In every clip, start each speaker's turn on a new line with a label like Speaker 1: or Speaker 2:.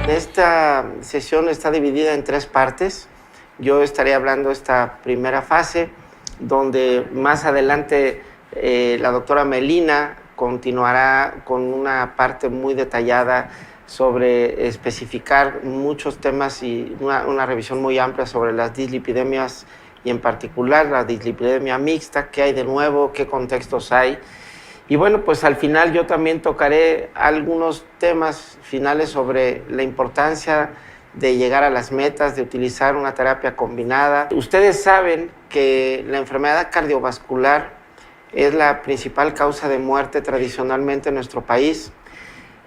Speaker 1: Esta sesión está dividida en 3 partes. Yo estaré hablando esta primera fase, donde más adelante la doctora Melina continuará con una parte muy detallada sobre especificar muchos temas y una revisión muy amplia sobre las dislipidemias y en particular la dislipidemia mixta, qué hay de nuevo, qué contextos hay. Y bueno, pues al final yo también tocaré algunos temas finales sobre la importancia de llegar a las metas, de utilizar una terapia combinada. Ustedes saben que la enfermedad cardiovascular es la principal causa de muerte tradicionalmente en nuestro país.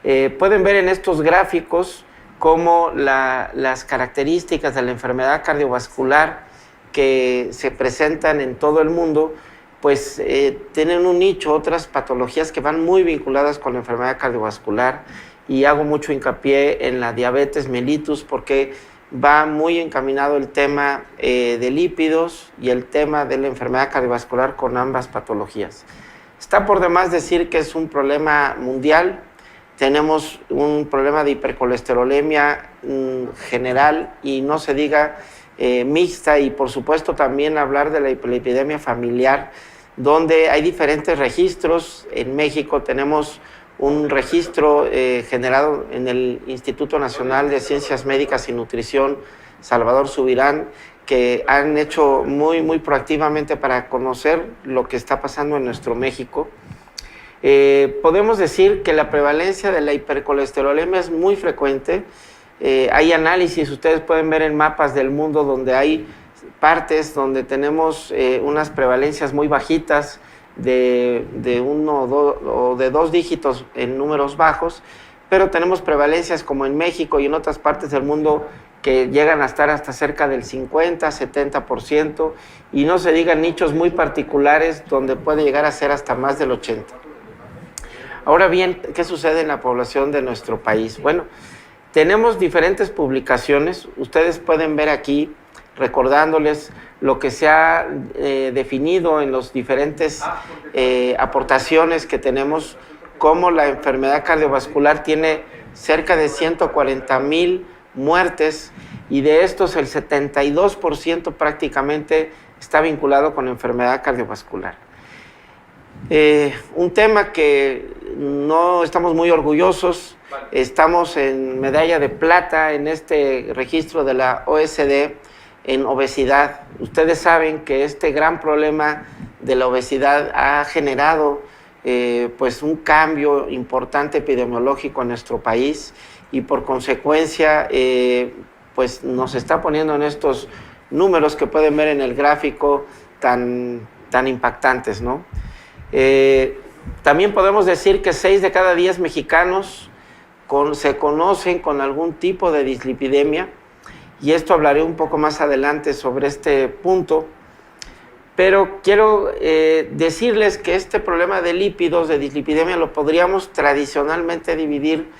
Speaker 1: Pueden ver en estos gráficos cómo las características de la enfermedad cardiovascular que se presentan en todo el mundo pues tienen un nicho, otras patologías que van muy vinculadas con la enfermedad cardiovascular, y hago mucho hincapié en la diabetes mellitus porque va muy encaminado el tema de lípidos y el tema de la enfermedad cardiovascular con ambas patologías. Está por demás decir que es un problema mundial. Tenemos un problema de hipercolesterolemia general y no se diga mixta, y por supuesto también hablar de la hiperlipidemia familiar, donde hay diferentes registros. En México tenemos un registro generado en el Instituto Nacional de Ciencias Médicas y Nutrición, Salvador Subirán, que han hecho muy proactivamente para conocer lo que está pasando en nuestro México. Podemos decir que la prevalencia de la hipercolesterolemia es muy frecuente. Hay análisis, ustedes pueden ver en mapas del mundo donde hay partes donde tenemos unas prevalencias muy bajitas de 1 o de 2 dígitos en números bajos, pero tenemos prevalencias como en México y en otras partes del mundo que llegan a estar hasta cerca del 50, 70%, y no se digan nichos muy particulares donde puede llegar a ser hasta más del 80%. Ahora bien, ¿qué sucede en la población de nuestro país? Bueno, tenemos diferentes publicaciones. Ustedes pueden ver aquí, recordándoles lo que se ha definido en las diferentes aportaciones que tenemos, como la enfermedad cardiovascular tiene cerca de 140,000 muertes, y de estos el 72% prácticamente está vinculado con enfermedad cardiovascular. Un tema que no estamos muy orgullosos, estamos en medalla de plata en este registro de la OSD en obesidad. Ustedes saben que este gran problema de la obesidad ha generado pues un cambio importante epidemiológico en nuestro país, y por consecuencia pues nos está poniendo en estos números que pueden ver en el gráfico tan impactantes, ¿no? También podemos decir que 6 de cada 10 mexicanos se conocen con algún tipo de dislipidemia, y esto hablaré un poco más adelante sobre este punto, pero quiero decirles que este problema de lípidos, de dislipidemia, lo podríamos tradicionalmente dividir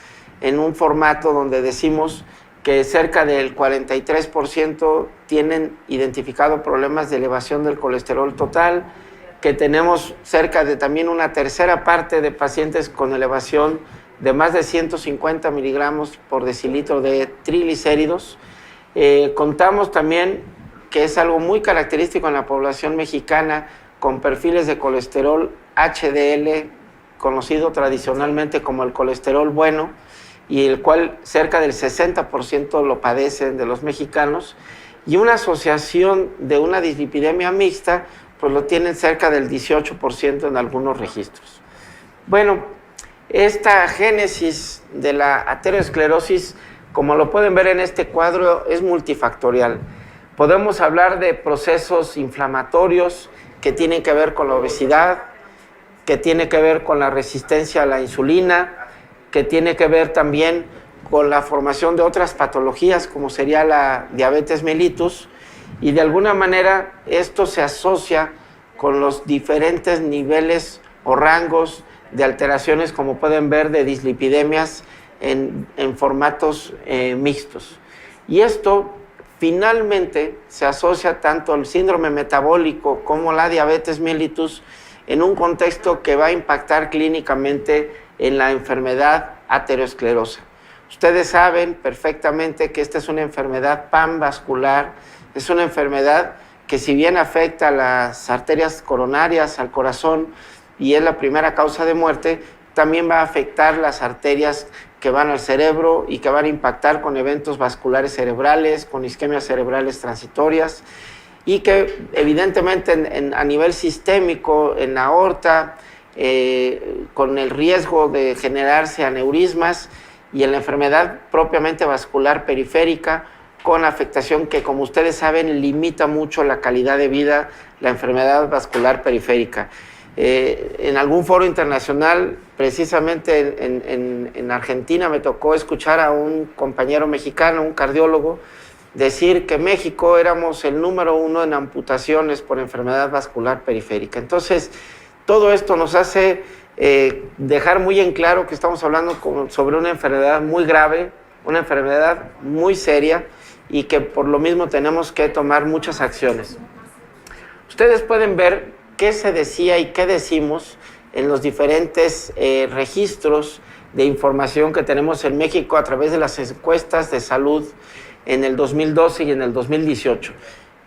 Speaker 1: en un formato donde decimos que cerca del 43% tienen identificado problemas de elevación del colesterol total, que tenemos cerca de también una tercera parte de pacientes con elevación de más de 150 miligramos por decilitro de triglicéridos. Contamos también, que es algo muy característico en la población mexicana, con perfiles de colesterol HDL, conocido tradicionalmente como el colesterol bueno, y el cual cerca del 60% lo padecen de los mexicanos, y una asociación de una dislipidemia mixta, pues lo tienen cerca del 18% en algunos registros. Bueno, esta génesis de la aterosclerosis, como lo pueden ver en este cuadro, es multifactorial. Podemos hablar de procesos inflamatorios que tienen que ver con la obesidad, que tiene que ver con la resistencia a la insulina, que tiene que ver también con la formación de otras patologías como sería la diabetes mellitus, y de alguna manera esto se asocia con los diferentes niveles o rangos de alteraciones, como pueden ver, de dislipidemias en formatos mixtos. Y esto finalmente se asocia tanto el síndrome metabólico como la diabetes mellitus en un contexto que va a impactar clínicamente en la enfermedad aterosclerosa. Ustedes saben perfectamente que esta es una enfermedad panvascular, es una enfermedad que si bien afecta a las arterias coronarias, al corazón, y es la primera causa de muerte, también va a afectar las arterias que van al cerebro y que van a impactar con eventos vasculares cerebrales, con isquemias cerebrales transitorias, y que evidentemente a nivel sistémico, en la aorta, con el riesgo de generarse aneurismas, y en la enfermedad propiamente vascular periférica, con afectación que, como ustedes saben, limita mucho la calidad de vida, la enfermedad vascular periférica. En algún foro internacional, precisamente en Argentina, me tocó escuchar a un compañero mexicano, un cardiólogo, decir que México éramos el número 1 en amputaciones por enfermedad vascular periférica. Entonces, todo esto nos hace dejar muy en claro que estamos hablando sobre una enfermedad muy grave, una enfermedad muy seria, y que por lo mismo tenemos que tomar muchas acciones. Ustedes pueden ver qué se decía y qué decimos en los diferentes registros de información que tenemos en México a través de las encuestas de salud en el 2012 y en el 2018.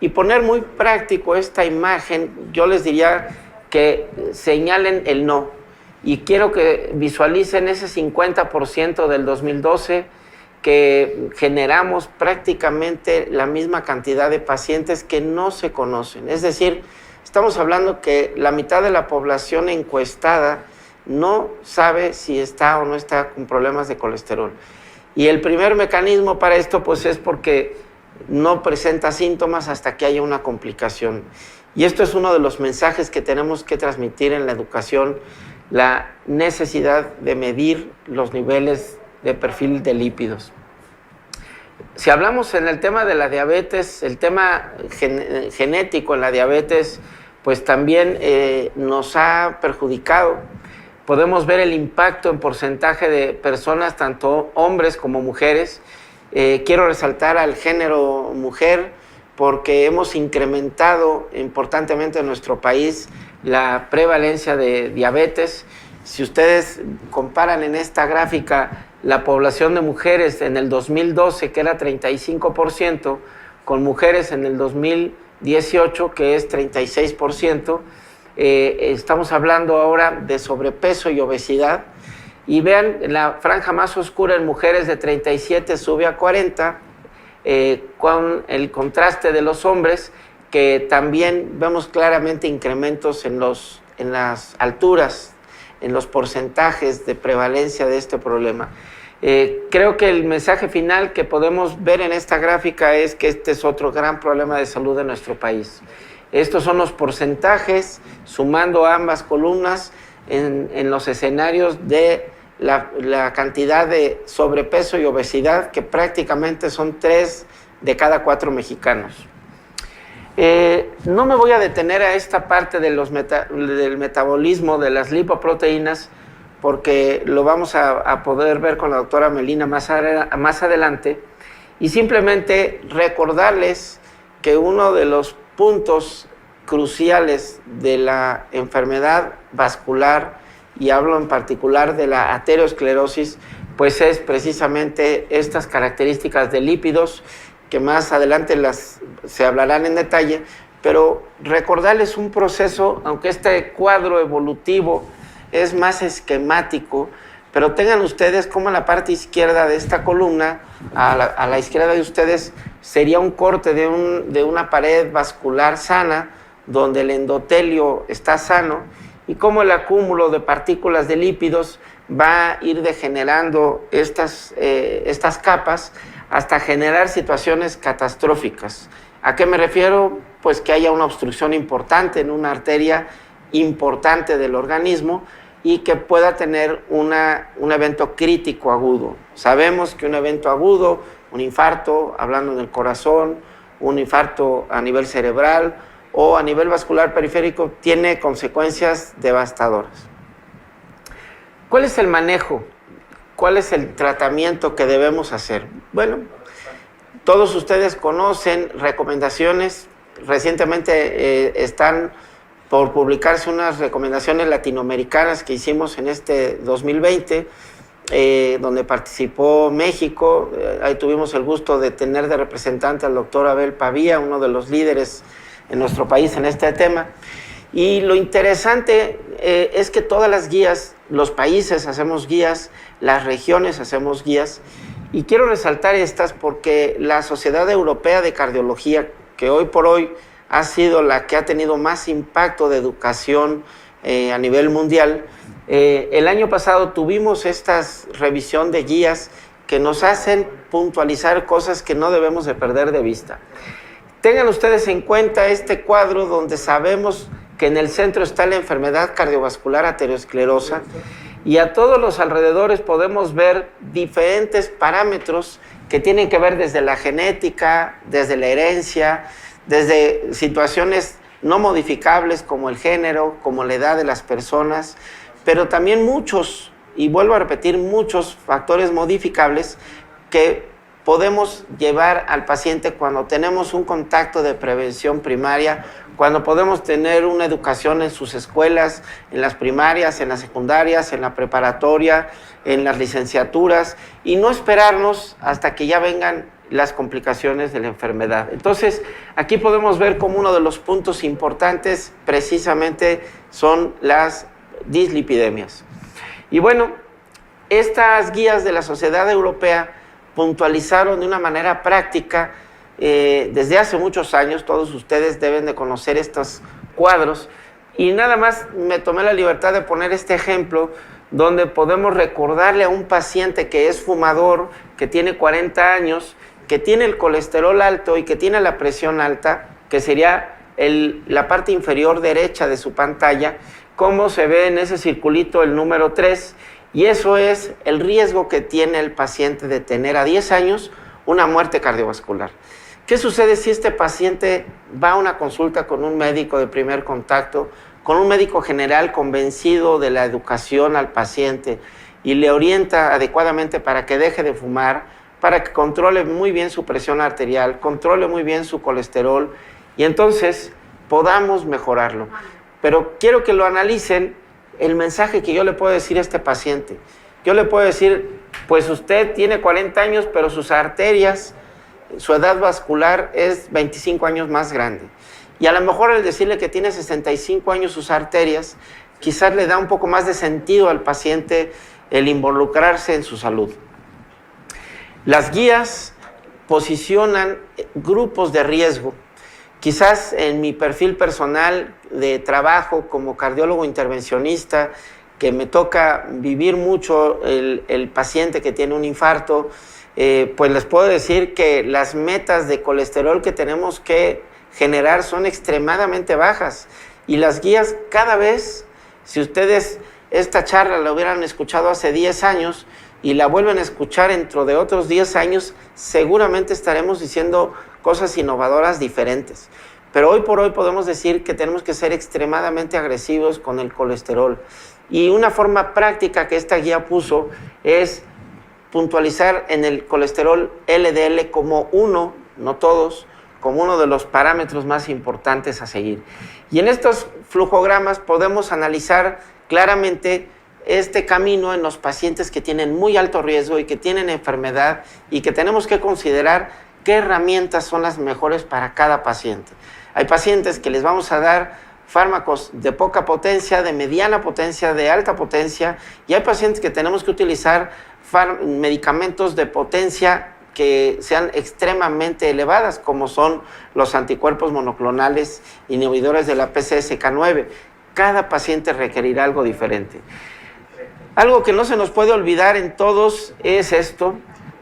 Speaker 1: Y poner muy práctico esta imagen, yo les diría que señalen el no. Y quiero que visualicen ese 50% del 2012 que generamos prácticamente la misma cantidad de pacientes que no se conocen. Es decir, estamos hablando que la mitad de la población encuestada no sabe si está o no está con problemas de colesterol. Y el primer mecanismo para esto pues es porque no presenta síntomas hasta que haya una complicación. Y esto es uno de los mensajes que tenemos que transmitir en la educación, la necesidad de medir los niveles de perfil de lípidos. Si hablamos en el tema de la diabetes, el tema genético en la diabetes, pues también nos ha perjudicado. Podemos ver el impacto en porcentaje de personas, tanto hombres como mujeres. Quiero resaltar al género mujer porque hemos incrementado importantemente en nuestro país la prevalencia de diabetes. Si ustedes comparan en esta gráfica la población de mujeres en el 2012, que era 35%, con mujeres en el 2018, que es 36%, estamos hablando ahora de sobrepeso y obesidad. Y vean, la franja más oscura en mujeres de 37 sube a 40, con el contraste de los hombres, que también vemos claramente incrementos en las alturas, en los porcentajes de prevalencia de este problema. Creo que el mensaje final que podemos ver en esta gráfica es que este es otro gran problema de salud de nuestro país. Estos son los porcentajes, sumando ambas columnas, en los escenarios de la cantidad de sobrepeso y obesidad, que prácticamente son 3 de cada 4 mexicanos. No me voy a detener a esta parte de del metabolismo de las lipoproteínas, porque lo vamos a poder ver con la doctora Melina más adelante, y simplemente recordarles que uno de los puntos cruciales de la enfermedad vascular, y hablo en particular de la aterosclerosis, pues es precisamente estas características de lípidos, que más adelante se hablarán en detalle, pero recordarles un proceso, aunque este cuadro evolutivo es más esquemático, pero tengan ustedes como en la parte izquierda de esta columna, a la izquierda de ustedes, sería un corte de una pared vascular sana, donde el endotelio está sano, y cómo el acúmulo de partículas de lípidos va a ir degenerando estas capas hasta generar situaciones catastróficas. ¿A qué me refiero? Pues que haya una obstrucción importante en una arteria importante del organismo y que pueda tener un evento crítico agudo. Sabemos que un evento agudo, un infarto, hablando del corazón, un infarto a nivel cerebral o a nivel vascular periférico, tiene consecuencias devastadoras. ¿Cuál es el manejo? ¿Cuál es el tratamiento que debemos hacer? Bueno, Todos ustedes conocen recomendaciones. Recientemente están por publicarse unas recomendaciones latinoamericanas que hicimos en este 2020, donde participó México. Ahí tuvimos el gusto de tener de representante al doctor Abel Pavía, uno de los líderes en nuestro país en este tema. Y lo interesante es que todas las guías, los países hacemos guías, las regiones hacemos guías, y quiero resaltar estas porque la Sociedad Europea de Cardiología, que hoy por hoy ha sido la que ha tenido más impacto de educación a nivel mundial, el año pasado tuvimos esta revisión de guías que nos hacen puntualizar cosas que no debemos de perder de vista. Tengan ustedes en cuenta este cuadro donde sabemos que en el centro está la enfermedad cardiovascular aterosclerosa, y a todos los alrededores podemos ver diferentes parámetros que tienen que ver desde la genética, desde la herencia, desde situaciones no modificables como el género, como la edad de las personas, pero también muchos, y vuelvo a repetir, muchos factores modificables que podemos llevar al paciente cuando tenemos un contacto de prevención primaria, cuando podemos tener una educación en sus escuelas, en las primarias, en las secundarias, en la preparatoria, en las licenciaturas, y no esperarnos hasta que ya vengan las complicaciones de la enfermedad. Entonces, aquí podemos ver como uno de los puntos importantes precisamente son las dislipidemias. Y bueno, estas guías de la Sociedad Europea puntualizaron de una manera práctica desde hace muchos años. Todos ustedes deben de conocer estos cuadros, y nada más me tomé la libertad de poner este ejemplo donde podemos recordarle a un paciente que es fumador, que tiene 40 años, que tiene el colesterol alto y que tiene la presión alta, que sería la parte inferior derecha de su pantalla, cómo se ve en ese circulito el número 3, y eso es el riesgo que tiene el paciente de tener a 10 años una muerte cardiovascular. ¿Qué sucede si este paciente va a una consulta con un médico de primer contacto, con un médico general convencido de la educación al paciente y le orienta adecuadamente para que deje de fumar, para que controle muy bien su presión arterial, controle muy bien su colesterol, y entonces podamos mejorarlo? Pero quiero que lo analicen el mensaje que yo le puedo decir a este paciente. Yo le puedo decir, pues usted tiene 40 años, pero sus arterias, su edad vascular es 25 años más grande. Y a lo mejor al decirle que tiene 65 años sus arterias, quizás le da un poco más de sentido al paciente el involucrarse en su salud. Las guías posicionan grupos de riesgo. Quizás en mi perfil personal de trabajo como cardiólogo intervencionista, que me toca vivir mucho el paciente que tiene un infarto, pues les puedo decir que las metas de colesterol que tenemos que generar son extremadamente bajas, y las guías cada vez, si ustedes esta charla la hubieran escuchado hace 10 años y la vuelven a escuchar dentro de otros 10 años, seguramente estaremos diciendo cosas innovadoras diferentes. Pero hoy por hoy podemos decir que tenemos que ser extremadamente agresivos con el colesterol. Y una forma práctica que esta guía puso es puntualizar en el colesterol LDL como uno, no todos, como uno de los parámetros más importantes a seguir. Y en estos flujogramas podemos analizar claramente este camino en los pacientes que tienen muy alto riesgo y que tienen enfermedad, y que tenemos que considerar qué herramientas son las mejores para cada paciente. Hay pacientes que les vamos a dar fármacos de poca potencia, de mediana potencia, de alta potencia, y hay pacientes que tenemos que utilizar medicamentos de potencia que sean extremadamente elevadas, como son los anticuerpos monoclonales inhibidores de la PCSK9. Cada paciente requerirá algo diferente. Algo que no se nos puede olvidar en todos es esto,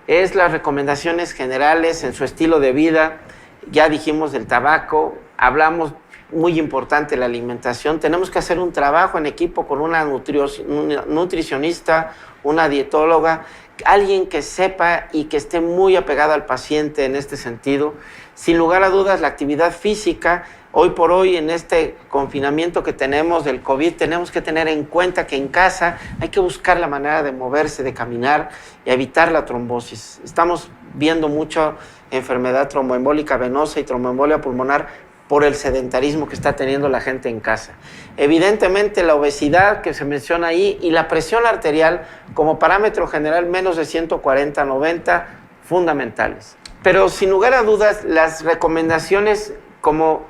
Speaker 1: es las recomendaciones generales en su estilo de vida. Ya dijimos del tabaco, hablamos muy importante la alimentación. Tenemos que hacer un trabajo en equipo con una nutricionista, una dietóloga, alguien que sepa y que esté muy apegado al paciente en este sentido. Sin lugar a dudas, la actividad física, hoy por hoy en este confinamiento que tenemos del COVID, tenemos que tener en cuenta que en casa hay que buscar la manera de moverse, de caminar y evitar la trombosis. Estamos viendo mucha enfermedad tromboembólica venosa y tromboembolia pulmonar por el sedentarismo que está teniendo la gente en casa. Evidentemente la obesidad que se menciona ahí y la presión arterial como parámetro general menos de 140/90 fundamentales. Pero sin lugar a dudas las recomendaciones como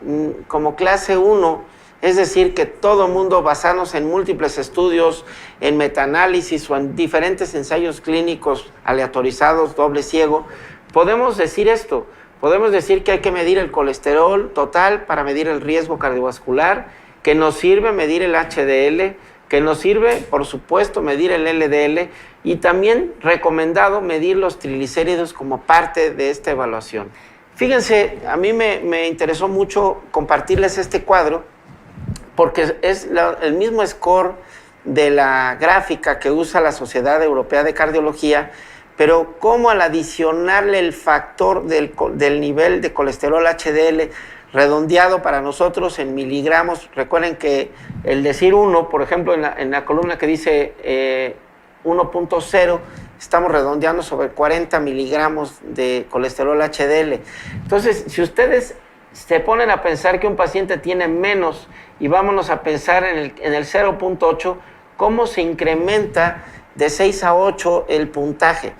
Speaker 1: clase 1, es decir, que todo mundo basarnos en múltiples estudios, en metaanálisis o en diferentes ensayos clínicos aleatorizados, doble ciego, podemos decir esto. Podemos decir que hay que medir el colesterol total para medir el riesgo cardiovascular, que nos sirve medir el HDL, que nos sirve, por supuesto, medir el LDL y también recomendado medir los triglicéridos como parte de esta evaluación. Fíjense, a mí me interesó mucho compartirles este cuadro porque es el mismo score de la gráfica que usa la Sociedad Europea de Cardiología, pero cómo al adicionarle el factor del nivel de colesterol HDL redondeado para nosotros en miligramos, recuerden que el decir 1, por ejemplo, en la columna que dice 1.0, estamos redondeando sobre 40 miligramos de colesterol HDL. Entonces, si ustedes se ponen a pensar que un paciente tiene menos y vámonos a pensar en el 0.8, cómo se incrementa de 6 a 8 el puntaje.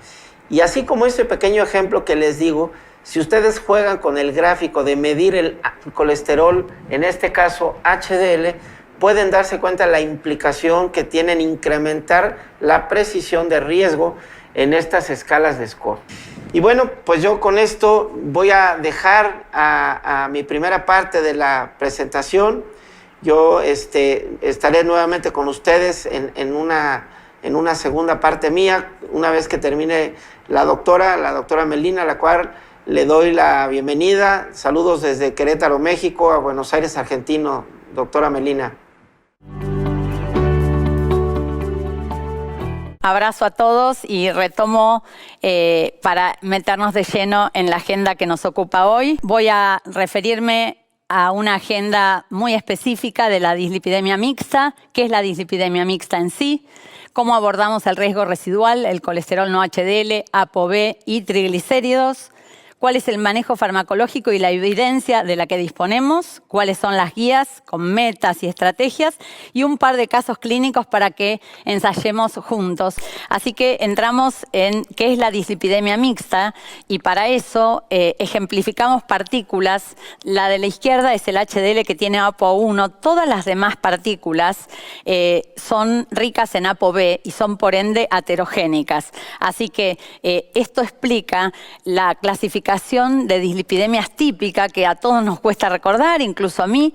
Speaker 1: Y así como este pequeño ejemplo que les digo, si ustedes juegan con el gráfico de medir el colesterol, en este caso HDL, pueden darse cuenta de la implicación que tienen incrementar la precisión de riesgo en estas escalas de score. Y bueno, pues yo con esto voy a dejar a mi primera parte de la presentación. Yo estaré nuevamente con ustedes en una segunda parte mía, una vez que termine la doctora Melina, a la cual le doy la bienvenida. Saludos desde Querétaro, México, a Buenos Aires, Argentina, doctora Melina.
Speaker 2: Abrazo a todos y retomo para meternos de lleno en la agenda que nos ocupa hoy. Voy a referirme a una agenda muy específica de la dislipidemia mixta. ¿Qué es la dislipidemia mixta en sí? Cómo abordamos el riesgo residual, el colesterol no HDL, ApoB y triglicéridos. ¿Cuál es el manejo farmacológico y la evidencia de la que disponemos? ¿Cuáles son las guías con metas y estrategias? Y un par de casos clínicos para que ensayemos juntos. Así que entramos en qué es la dislipidemia mixta y para eso ejemplificamos partículas. La de la izquierda es el HDL que tiene ApoA1. Todas las demás partículas son ricas en ApoB y son por ende aterogénicas. Así que esto explica la clasificación de dislipidemias típica que a todos nos cuesta recordar, incluso a mí,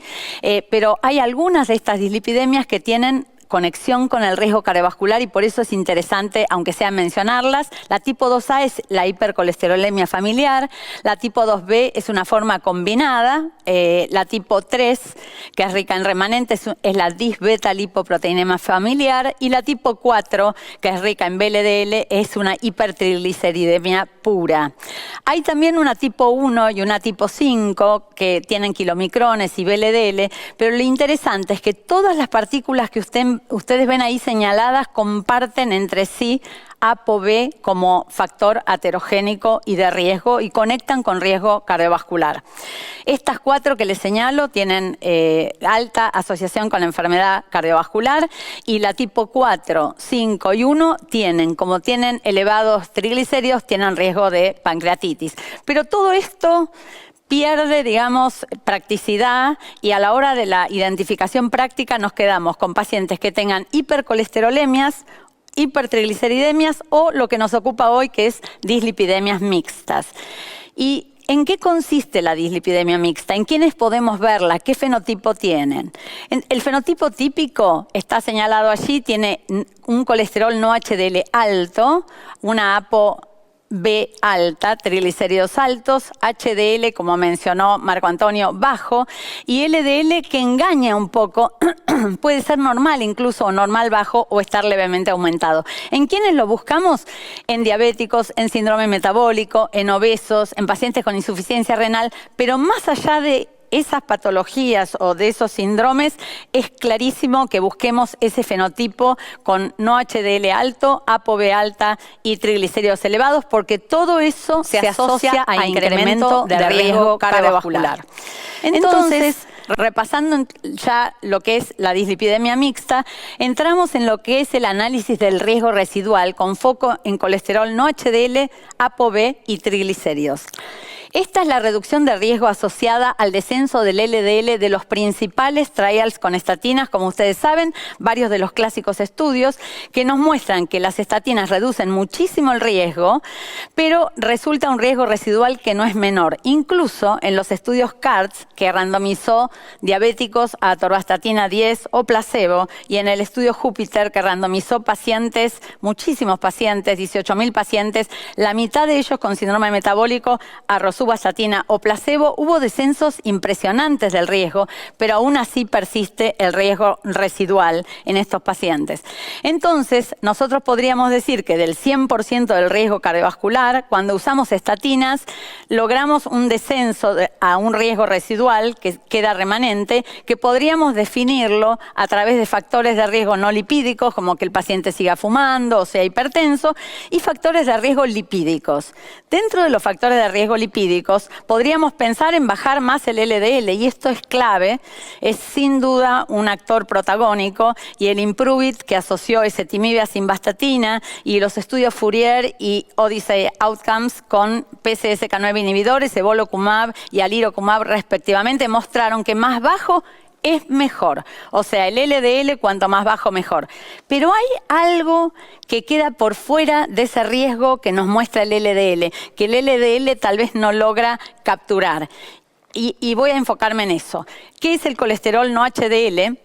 Speaker 2: pero hay algunas de estas dislipidemias que tienen conexión con el riesgo cardiovascular y por eso es interesante, aunque sea mencionarlas. La tipo 2A es la hipercolesterolemia familiar, la tipo 2B es una forma combinada, la tipo 3, que es rica en remanentes, es la disbeta-lipoproteinema familiar y la tipo 4, que es rica en VLDL, es una hipertrigliceridemia pura. Hay también una tipo 1 y una tipo 5 que tienen kilomicrones y VLDL, pero lo interesante es que todas las partículas que ustedes ven ahí señaladas comparten entre sí ApoB como factor aterogénico y de riesgo y conectan con riesgo cardiovascular. Estas 4 que les señalo tienen alta asociación con la enfermedad cardiovascular y la tipo 4, 5 y 1 como tienen elevados triglicéridos, tienen riesgo de pancreatitis. Pero todo esto pierde, digamos, practicidad y a la hora de la identificación práctica nos quedamos con pacientes que tengan hipercolesterolemias, hipertrigliceridemias o lo que nos ocupa hoy que es dislipidemias mixtas. ¿Y en qué consiste la dislipidemia mixta? ¿En quiénes podemos verla? ¿Qué fenotipo tienen? El fenotipo típico está señalado allí, tiene un colesterol no HDL alto, una ApoB alta, triglicéridos altos, HDL, como mencionó Marco Antonio, bajo, y LDL que engaña un poco, puede ser normal incluso, o normal bajo, o estar levemente aumentado. ¿En quiénes lo buscamos? En diabéticos, en síndrome metabólico, en obesos, en pacientes con insuficiencia renal, pero más allá de esas patologías o de esos síndromes, es clarísimo que busquemos ese fenotipo con no HDL alto, ApoB alta y triglicéridos elevados, porque todo eso se asocia a incremento de riesgo cardiovascular. Entonces, repasando ya lo que es la dislipidemia mixta, entramos en lo que es el análisis del riesgo residual con foco en colesterol no HDL, ApoB y triglicéridos. Esta es la reducción de riesgo asociada al descenso del LDL de los principales trials con estatinas, como ustedes saben, varios de los clásicos estudios que nos muestran que las estatinas reducen muchísimo el riesgo, pero resulta un riesgo residual que no es menor. Incluso en los estudios CARDS, que randomizó diabéticos a atorvastatina 10 o placebo, y en el estudio Júpiter, que randomizó pacientes, muchísimos pacientes, 18.000 pacientes, la mitad de ellos con síndrome metabólico a rosuvastatina o placebo, hubo descensos impresionantes del riesgo, pero aún así persiste el riesgo residual en estos pacientes. Entonces, nosotros podríamos decir que del 100% del riesgo cardiovascular, cuando usamos estatinas, logramos un descenso a un riesgo residual que queda remanente, que podríamos definirlo a través de factores de riesgo no lipídicos, como que el paciente siga fumando o sea hipertenso, y factores de riesgo lipídicos. Dentro de los factores de riesgo lipídicos, podríamos pensar en bajar más el LDL, y esto es clave, es sin duda un actor protagónico, y el Impruvit que asoció ezetimibe a simvastatina y los estudios Fourier y Odyssey Outcomes con PCSK9 inhibidores, evolocumab y alirocumab respectivamente, mostraron que más bajo es mejor. O sea, el LDL cuanto más bajo mejor. Pero hay algo que queda por fuera de ese riesgo que nos muestra el LDL, que el LDL tal vez no logra capturar. Y voy a enfocarme en eso. ¿Qué es el colesterol no HDL?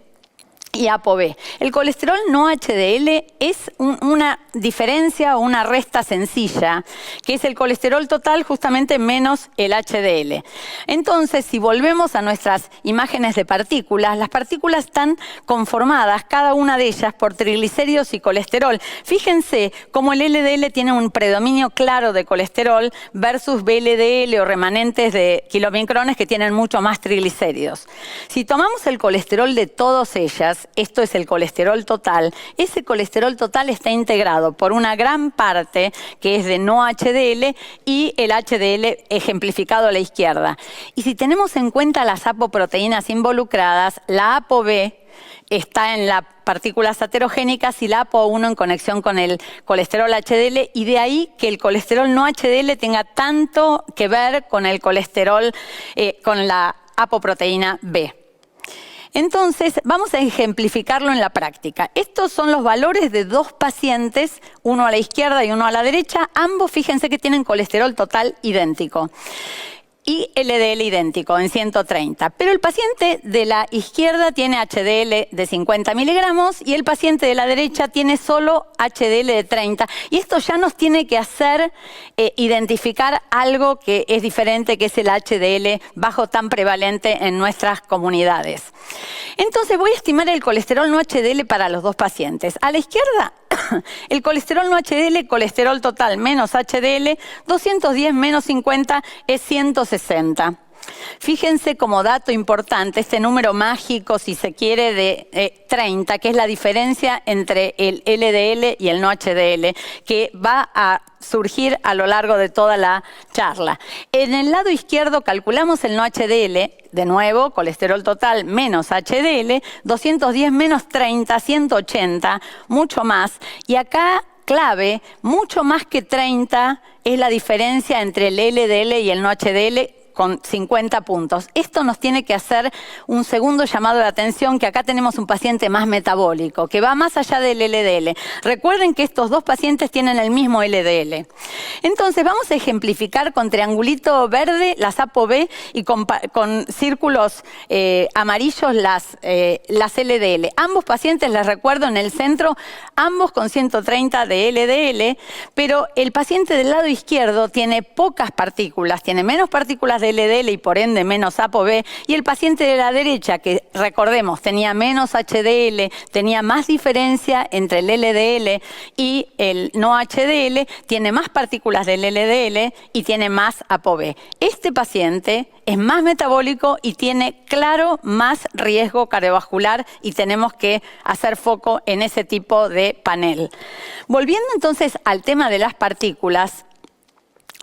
Speaker 2: Y ApoB. El colesterol no HDL es una diferencia o una resta sencilla, que es el colesterol total justamente menos el HDL. Entonces, si volvemos a nuestras imágenes de partículas, las partículas están conformadas, cada una de ellas, por triglicéridos y colesterol. Fíjense cómo el LDL tiene un predominio claro de colesterol versus VLDL o remanentes de kilomicrones que tienen mucho más triglicéridos. Si tomamos el colesterol de todas ellas, esto es el colesterol total, ese colesterol total está integrado por una gran parte que es de no HDL y el HDL ejemplificado a la izquierda. Y si tenemos en cuenta las apoproteínas involucradas, la ApoB está en las partículas aterogénicas y la APO1 en conexión con el colesterol HDL, y de ahí que el colesterol no HDL tenga tanto que ver con el colesterol, con la apoproteína B. Entonces, vamos a ejemplificarlo en la práctica. Estos son los valores de dos pacientes, uno a la izquierda y uno a la derecha. Ambos, fíjense que tienen colesterol total idéntico y LDL idéntico en 130. Pero el paciente de la izquierda tiene HDL de 50 miligramos y el paciente de la derecha tiene solo HDL de 30. Y esto ya nos tiene que hacer identificar algo que es diferente, que es el HDL bajo tan prevalente en nuestras comunidades. Entonces voy a estimar el colesterol no HDL para los dos pacientes. A la izquierda, el colesterol no HDL, colesterol total menos HDL, 210 menos 50 es 160. Fíjense como dato importante este número mágico, si se quiere, de 30, que es la diferencia entre el LDL y el no HDL, que va a surgir a lo largo de toda la charla. En el lado izquierdo calculamos el no HDL, de nuevo, colesterol total menos HDL, 210 menos 30, 180, mucho más. Y acá, clave, mucho más que 30 es la diferencia entre el LDL y el no HDL, con 50 puntos. Esto nos tiene que hacer un segundo llamado de atención, que acá tenemos un paciente más metabólico, que va más allá del LDL. Recuerden que estos dos pacientes tienen el mismo LDL. Entonces vamos a ejemplificar con triangulito verde las ApoB y con círculos amarillos las LDL. Ambos pacientes, les recuerdo, en el centro, ambos con 130 de LDL, pero el paciente del lado izquierdo tiene pocas partículas, tiene menos partículas de de LDL y por ende menos ApoB, y el paciente de la derecha, que recordemos tenía menos HDL, tenía más diferencia entre el LDL y el no HDL, tiene más partículas del LDL y tiene más ApoB. Este paciente es más metabólico y tiene claro más riesgo cardiovascular y tenemos que hacer foco en ese tipo de panel. Volviendo entonces al tema de las partículas,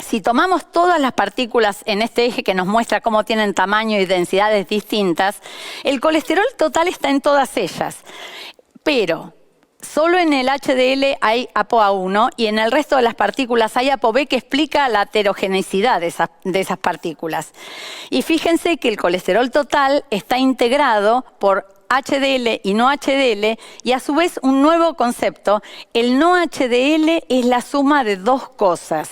Speaker 2: si tomamos todas las partículas en este eje que nos muestra cómo tienen tamaño y densidades distintas, el colesterol total está en todas ellas, pero solo en el HDL hay ApoA1 y en el resto de las partículas hay ApoB, que explica la heterogeneidad de esas partículas. Y fíjense que el colesterol total está integrado por HDL y no HDL, y a su vez un nuevo concepto: el no HDL es la suma de dos cosas: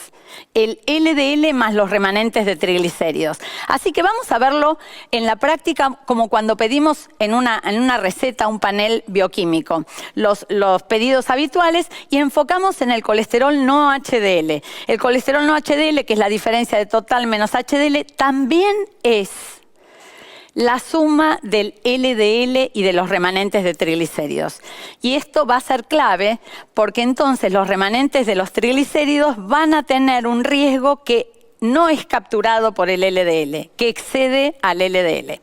Speaker 2: el LDL más los remanentes de triglicéridos. Así que vamos a verlo en la práctica como cuando pedimos en una receta un panel bioquímico, los pedidos habituales, y enfocamos en el colesterol no HDL. El colesterol no HDL, que es la diferencia de total menos HDL, también es la suma del LDL y de los remanentes de triglicéridos. Y esto va a ser clave porque entonces los remanentes de los triglicéridos van a tener un riesgo que no es capturado por el LDL, que excede al LDL.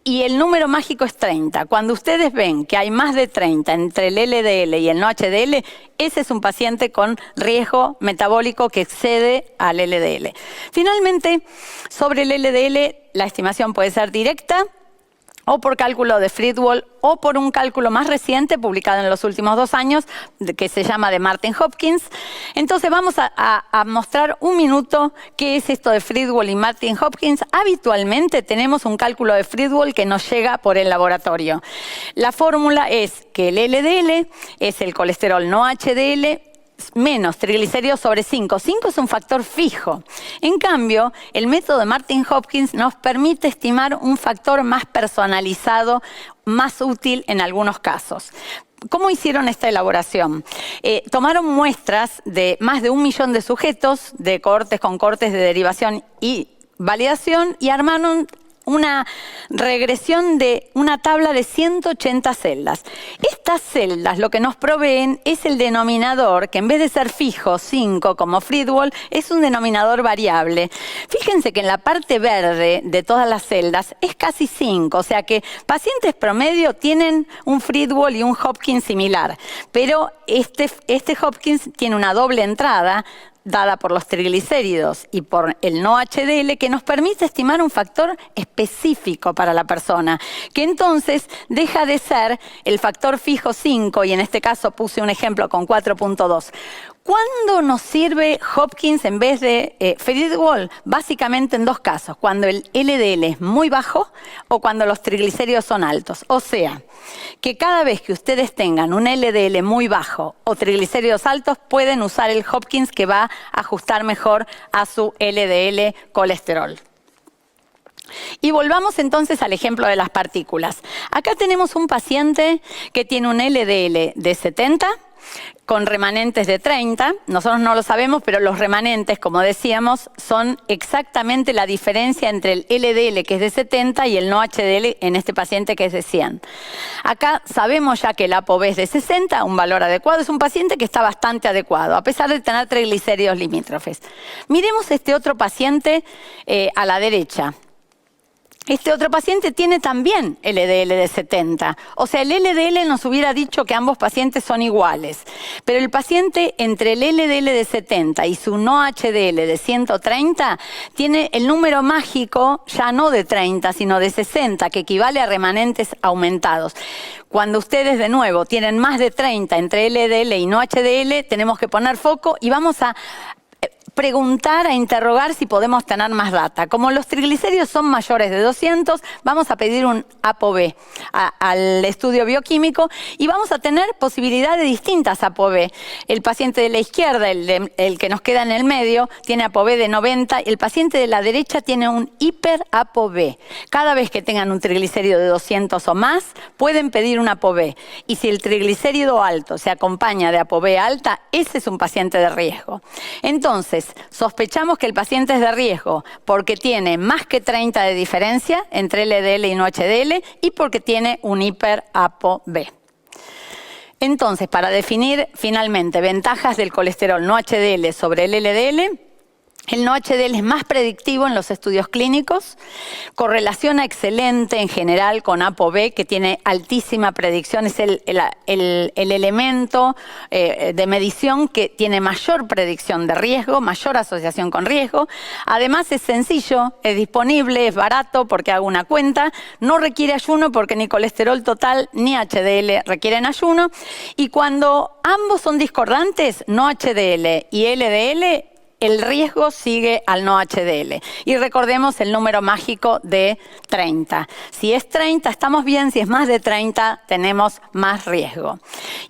Speaker 2: Y el número mágico es 30. Cuando ustedes ven que hay más de 30 entre el LDL y el no HDL, ese es un paciente con riesgo metabólico que excede al LDL. Finalmente, sobre el LDL, la estimación puede ser directa, o por cálculo de Friedwald, o por un cálculo más reciente, publicado en los últimos 2 años, que se llama de Martin Hopkins. Entonces vamos a mostrar un minuto qué es esto de Friedwald y Martin Hopkins. Habitualmente tenemos un cálculo de Friedwald que nos llega por el laboratorio. La fórmula es que el LDL es el colesterol no HDL menos triglicéridos sobre 5. 5 es un factor fijo. En cambio, el método de Martin Hopkins nos permite estimar un factor más personalizado, más útil en algunos casos. ¿Cómo hicieron esta elaboración? Tomaron muestras de más de 1 millón de sujetos, de cohortes con cohortes de derivación y validación, y armaron una regresión de una tabla de 180 celdas. Estas celdas lo que nos proveen es el denominador, que en vez de ser fijo, 5 como Friedwald, es un denominador variable. Fíjense que en la parte verde de todas las celdas es casi 5, o sea que pacientes promedio tienen un Friedwald y un Hopkins similar, pero este Hopkins tiene una doble entrada dada por los triglicéridos y por el no HDL, que nos permite estimar un factor específico para la persona, que entonces deja de ser el factor fijo 5, y en este caso puse un ejemplo con 4.2. ¿Cuándo nos sirve Hopkins en vez de Friedwald? Básicamente en 2 casos: cuando el LDL es muy bajo o cuando los triglicéridos son altos. O sea, que cada vez que ustedes tengan un LDL muy bajo o triglicéridos altos, pueden usar el Hopkins, que va a ajustar mejor a su LDL colesterol. Y volvamos entonces al ejemplo de las partículas. Acá tenemos un paciente que tiene un LDL de 70, con remanentes de 30. Nosotros no lo sabemos, pero los remanentes, como decíamos, son exactamente la diferencia entre el LDL, que es de 70, y el no HDL en este paciente, que es de 100. Acá sabemos ya que el ApoB es de 60, un valor adecuado. Es un paciente que está bastante adecuado, a pesar de tener triglicéridos limítrofes. Miremos este otro paciente a la derecha. Este otro paciente tiene también LDL de 70. O sea, el LDL nos hubiera dicho que ambos pacientes son iguales. Pero el paciente, entre el LDL de 70 y su no HDL de 130, tiene el número mágico ya no de 30, sino de 60, que equivale a remanentes aumentados. Cuando ustedes, de nuevo, tienen más de 30 entre LDL y no HDL, tenemos que poner foco y vamos a preguntar, a interrogar si podemos tener más data. Como los triglicéridos son mayores de 200, vamos a pedir un ApoB al estudio bioquímico y vamos a tener posibilidad de distintas ApoB. El paciente de la izquierda, el que nos queda en el medio, tiene ApoB de 90, el paciente de la derecha tiene un hiper ApoB. Cada vez que tengan un triglicérido de 200 o más, pueden pedir un ApoB. Y si el triglicérido alto se acompaña de ApoB alta, ese es un paciente de riesgo. Entonces, es, sospechamos que el paciente es de riesgo porque tiene más que 30 de diferencia entre LDL y no HDL y porque tiene un hiper-ApoB. Entonces, para definir finalmente ventajas del colesterol no HDL sobre el LDL, el no HDL es más predictivo en los estudios clínicos, correlaciona excelente en general con ApoB, que tiene altísima predicción, es el elemento de medición que tiene mayor predicción de riesgo, mayor asociación con riesgo. Además es sencillo, es disponible, es barato porque hago una cuenta, no requiere ayuno porque ni colesterol total ni HDL requieren ayuno. Y cuando ambos son discordantes, no HDL y LDL, el riesgo sigue al no HDL. Y recordemos el número mágico de 30. Si es 30, estamos bien. Si es más de 30, tenemos más riesgo.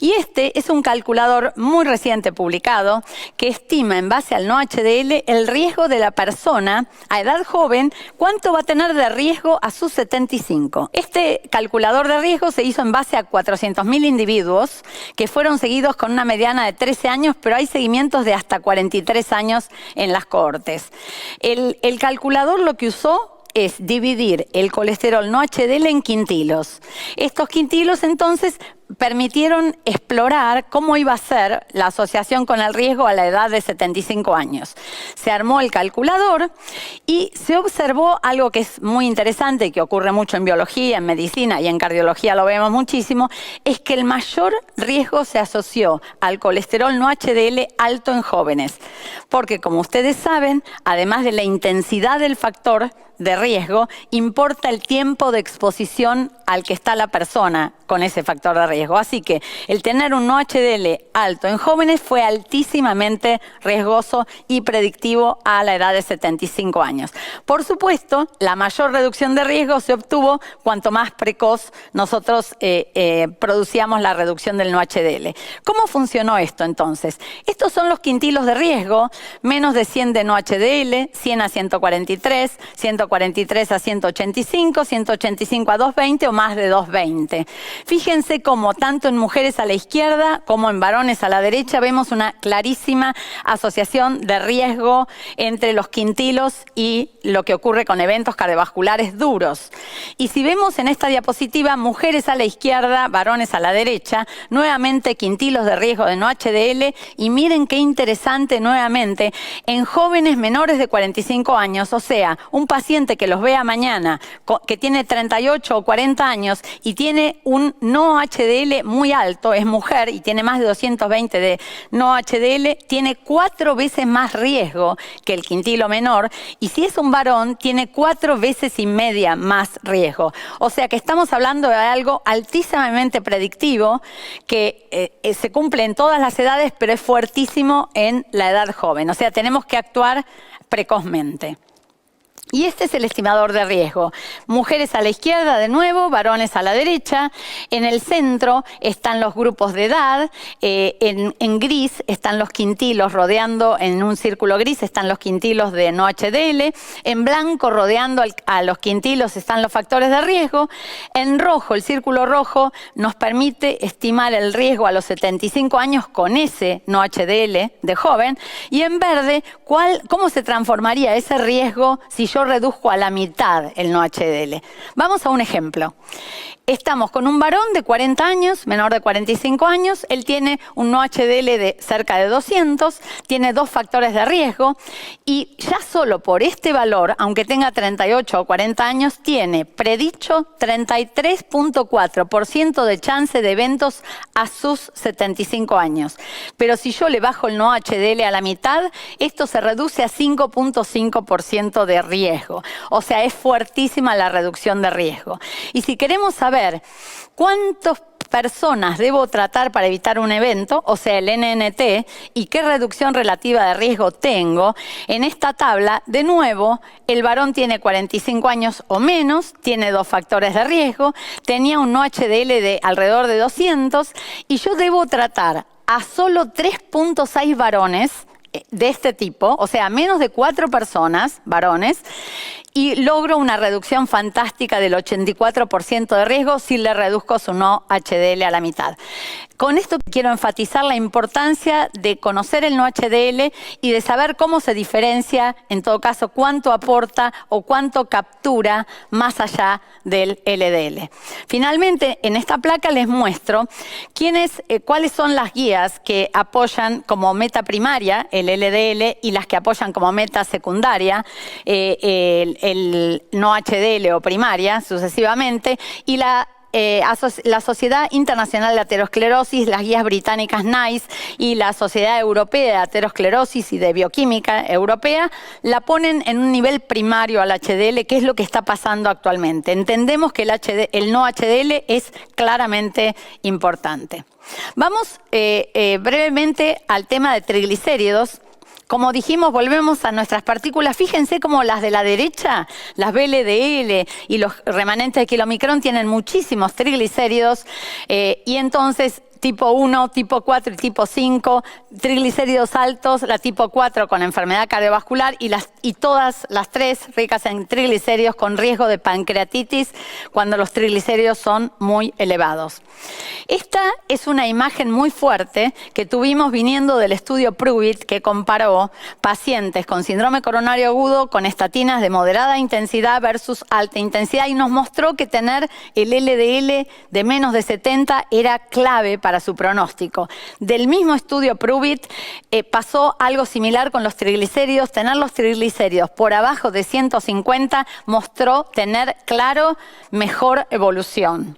Speaker 2: Y este es un calculador muy reciente publicado que estima en base al no HDL el riesgo de la persona a edad joven, cuánto va a tener de riesgo a sus 75. Este calculador de riesgo se hizo en base a 400.000 individuos que fueron seguidos con una mediana de 13 años, pero hay seguimientos de hasta 43 años en las cohortes. El calculador lo que usó es dividir el colesterol no HDL en quintilos. Estos quintilos entonces permitieron explorar cómo iba a ser la asociación con el riesgo a la edad de 75 años. Se armó el calculador y se observó algo que es muy interesante y que ocurre mucho en biología, en medicina y en cardiología lo vemos muchísimo, es que el mayor riesgo se asoció al colesterol no HDL alto en jóvenes. Porque como ustedes saben, además de la intensidad del factor de riesgo, importa el tiempo de exposición al que está la persona con ese factor de riesgo. Así que el tener un no HDL alto en jóvenes fue altísimamente riesgoso y predictivo a la edad de 75 años. Por supuesto, la mayor reducción de riesgo se obtuvo cuanto más precoz nosotros producíamos la reducción del no HDL. ¿Cómo funcionó esto entonces? Estos son los quintilos de riesgo, menos de 100 de no HDL, 100 a 143, 143 a 185, 185 a 220 o más de 220. Fíjense cómo tanto en mujeres a la izquierda como en varones a la derecha vemos una clarísima asociación de riesgo entre los quintilos y lo que ocurre con eventos cardiovasculares duros. Y si vemos en esta diapositiva mujeres a la izquierda, varones a la derecha, nuevamente quintilos de riesgo de no HDL y miren qué interesante nuevamente en jóvenes menores de 45 años, o sea, un paciente que los vea mañana, que tiene 38 o 40 años y tiene un no HDL muy alto, es mujer y tiene más de 220 de no HDL, tiene 4 veces más riesgo que el quintilo menor, y si es un varón, tiene 4 veces y media más riesgo. O sea que estamos hablando de algo altísimamente predictivo que se cumple en todas las edades, pero es fuertísimo en la edad joven. O sea, tenemos que actuar precozmente. Y este es el estimador de riesgo. Mujeres a la izquierda de nuevo, varones a la derecha. En el centro están los grupos de edad. En gris están los quintilos rodeando, en un círculo gris están los quintilos de no HDL. En blanco, rodeando a los quintilos, están los factores de riesgo. En rojo, el círculo rojo nos permite estimar el riesgo a los 75 años con ese no HDL de joven. Y en verde, ¿cómo se transformaría ese riesgo si yo reduzco a la mitad el no HDL? Vamos a un ejemplo. Estamos con un varón de 40 años, menor de 45 años, él tiene un no HDL de cerca de 200, tiene 2 factores de riesgo y ya solo por este valor, aunque tenga 38 o 40 años, tiene predicho 33.4% de chance de eventos a sus 75 años. Pero si yo le bajo el no HDL a la mitad, esto se reduce a 5.5% de riesgo. O sea, es fuertísima la reducción de riesgo. Y si queremos saber cuántas personas debo tratar para evitar un evento, o sea, el NNT, y qué reducción relativa de riesgo tengo, en esta tabla, de nuevo, el varón tiene 45 años o menos, tiene 2 factores de riesgo, tenía un no HDL de alrededor de 200, y yo debo tratar a solo 3.6 varones de este tipo, o sea, menos de 4 personas, varones, y logro una reducción fantástica del 84% de riesgo si le reduzco su no HDL a la mitad. Con esto quiero enfatizar la importancia de conocer el no HDL y de saber cómo se diferencia, en todo caso, cuánto aporta o cuánto captura más allá del LDL. Finalmente, en esta placa les muestro cuáles son las guías que apoyan como meta primaria el LDL y las que apoyan como meta secundaria el no HDL o primaria, sucesivamente, y la Sociedad Internacional de Aterosclerosis, las guías británicas NICE y la Sociedad Europea de Aterosclerosis y de Bioquímica Europea la ponen en un nivel primario al HDL, que es lo que está pasando actualmente. Entendemos que el no HDL es claramente importante. Vamos brevemente al tema de triglicéridos. Como dijimos, volvemos a nuestras partículas. Fíjense cómo las de la derecha, las VLDL y los remanentes de kilomicrón tienen muchísimos triglicéridos y entonces tipo 1, tipo 4 y tipo 5, triglicéridos altos, la tipo 4 con enfermedad cardiovascular y todas las tres ricas en triglicéridos con riesgo de pancreatitis cuando los triglicéridos son muy elevados. Esta es una imagen muy fuerte que tuvimos viniendo del estudio PRUIT que comparó pacientes con síndrome coronario agudo con estatinas de moderada intensidad versus alta intensidad y nos mostró que tener el LDL de menos de 70 era clave para su pronóstico. Del mismo estudio PRUIT pasó algo similar con los triglicéridos. Tener los triglicéridos por abajo de 150 mostró tener claro mejor evolución.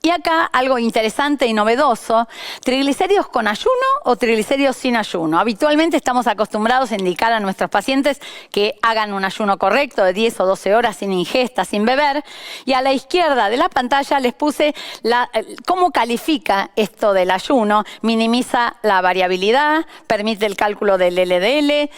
Speaker 2: Y acá algo interesante y novedoso, triglicéridos con ayuno o triglicéridos sin ayuno. Habitualmente estamos acostumbrados a indicar a nuestros pacientes que hagan un ayuno correcto de 10 o 12 horas sin ingesta, sin beber. Y a la izquierda de la pantalla les puse cómo califica esto del ayuno. Minimiza la variabilidad, permite el cálculo del LDL,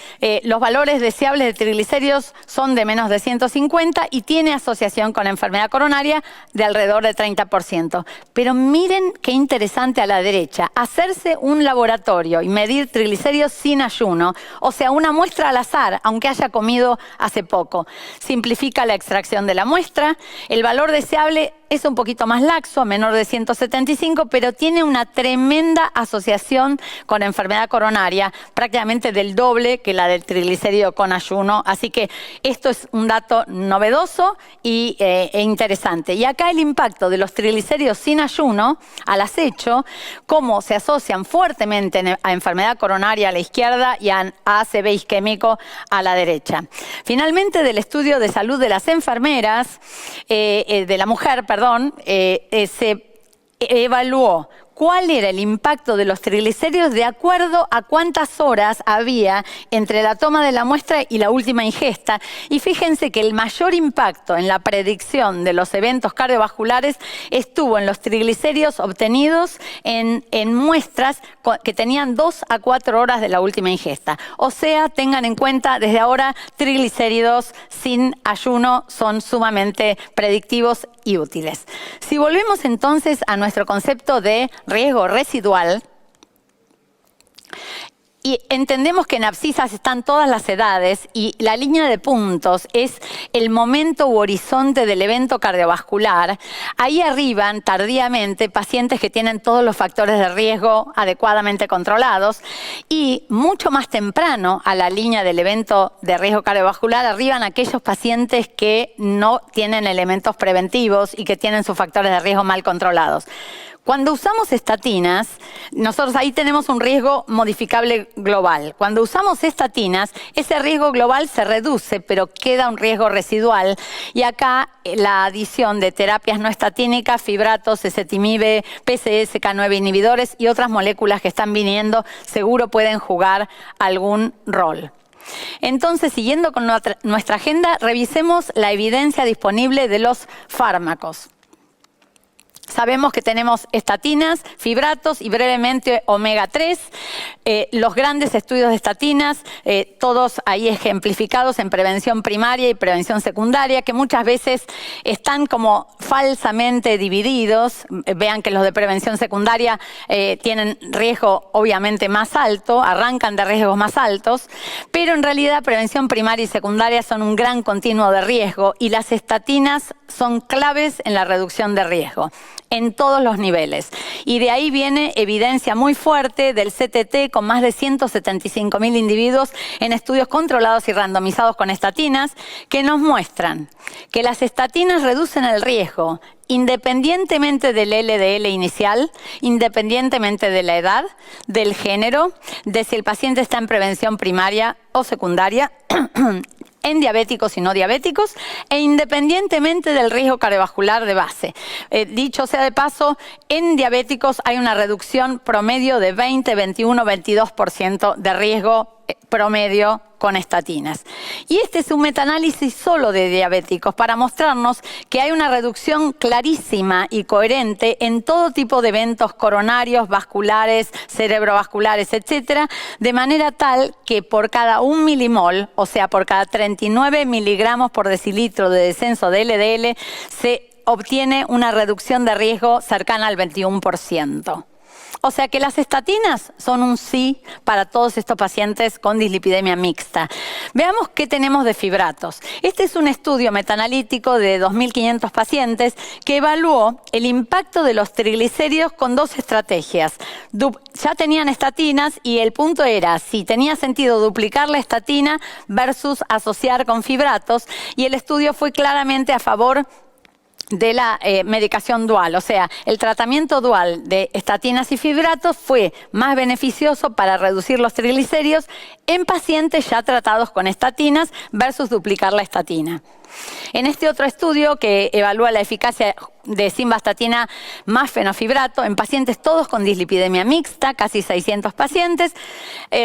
Speaker 2: los valores deseables de triglicéridos son de menos de 150 y tiene asociación con enfermedad coronaria de alrededor de 30%. Pero miren qué interesante a la derecha, hacerse un laboratorio y medir triglicéridos sin ayuno, o sea, una muestra al azar, aunque haya comido hace poco. Simplifica la extracción de la muestra, el valor deseable es un poquito más laxo, menor de 175, pero tiene una tremenda asociación con enfermedad coronaria, prácticamente del doble que la del triglicérido con ayuno. Así que esto es un dato novedoso e interesante. Y acá el impacto de los triglicéridos sin ayuno, al acecho, cómo se asocian fuertemente a enfermedad coronaria a la izquierda y a ACV isquémico a la derecha. Finalmente, del estudio de salud de las enfermeras, de la mujer, se evaluó cuál era el impacto de los triglicéridos de acuerdo a cuántas horas había entre la toma de la muestra y la última ingesta. Y fíjense que el mayor impacto en la predicción de los eventos cardiovasculares estuvo en los triglicéridos obtenidos en muestras que tenían 2 a 4 horas de la última ingesta. O sea, tengan en cuenta desde ahora, triglicéridos sin ayuno son sumamente predictivos y útiles. Si volvemos entonces a nuestro concepto de riesgo residual, y entendemos que en abscisas están todas las edades y la línea de puntos es el momento u horizonte del evento cardiovascular. Ahí arriban tardíamente pacientes que tienen todos los factores de riesgo adecuadamente controlados y mucho más temprano a la línea del evento de riesgo cardiovascular arriban aquellos pacientes que no tienen elementos preventivos y que tienen sus factores de riesgo mal controlados. Cuando usamos estatinas, nosotros ahí tenemos un riesgo modificable global. Cuando usamos estatinas, ese riesgo global se reduce, pero queda un riesgo residual. Y acá la adición de terapias no estatínicas, fibratos, ezetimibe, PCSK9 inhibidores y otras moléculas que están viniendo, seguro pueden jugar algún rol. Entonces, siguiendo con nuestra agenda, revisemos la evidencia disponible de los fármacos. Sabemos que tenemos estatinas, fibratos y brevemente omega 3. Los grandes estudios de estatinas, todos ahí ejemplificados en prevención primaria y prevención secundaria, que muchas veces están como falsamente divididos. Vean que los de prevención secundaria tienen riesgo obviamente más alto, arrancan de riesgos más altos, pero en realidad prevención primaria y secundaria son un gran continuo de riesgo y las estatinas son claves en la reducción de riesgo en todos los niveles. Y de ahí viene evidencia muy fuerte del CTT con más de 175.000 individuos en estudios controlados y randomizados con estatinas que nos muestran que las estatinas reducen el riesgo independientemente del LDL inicial, independientemente de la edad, del género, de si el paciente está en prevención primaria o secundaria, en diabéticos y no diabéticos, e independientemente del riesgo cardiovascular de base. Dicho sea de paso, en diabéticos hay una reducción promedio de 20, 21, 22% de riesgo promedio con estatinas. Y este es un metaanálisis solo de diabéticos para mostrarnos que hay una reducción clarísima y coherente en todo tipo de eventos coronarios, vasculares, cerebrovasculares, etcétera, de manera tal que por cada 1 milimol, o sea, por cada 39 miligramos por decilitro de descenso de LDL, se obtiene una reducción de riesgo cercana al 21%. O sea que las estatinas son un sí para todos estos pacientes con dislipidemia mixta. Veamos qué tenemos de fibratos. Este es un estudio metaanalítico de 2.500 pacientes que evaluó el impacto de los triglicéridos con dos estrategias. Ya tenían estatinas y el punto era si tenía sentido duplicar la estatina versus asociar con fibratos, y el estudio fue claramente a favor de la medicación dual, o sea, el tratamiento dual de estatinas y fibratos fue más beneficioso para reducir los triglicéridos en pacientes ya tratados con estatinas versus duplicar la estatina. En este otro estudio que evalúa la eficacia de simvastatina más fenofibrato en pacientes todos con dislipidemia mixta, casi 600 pacientes.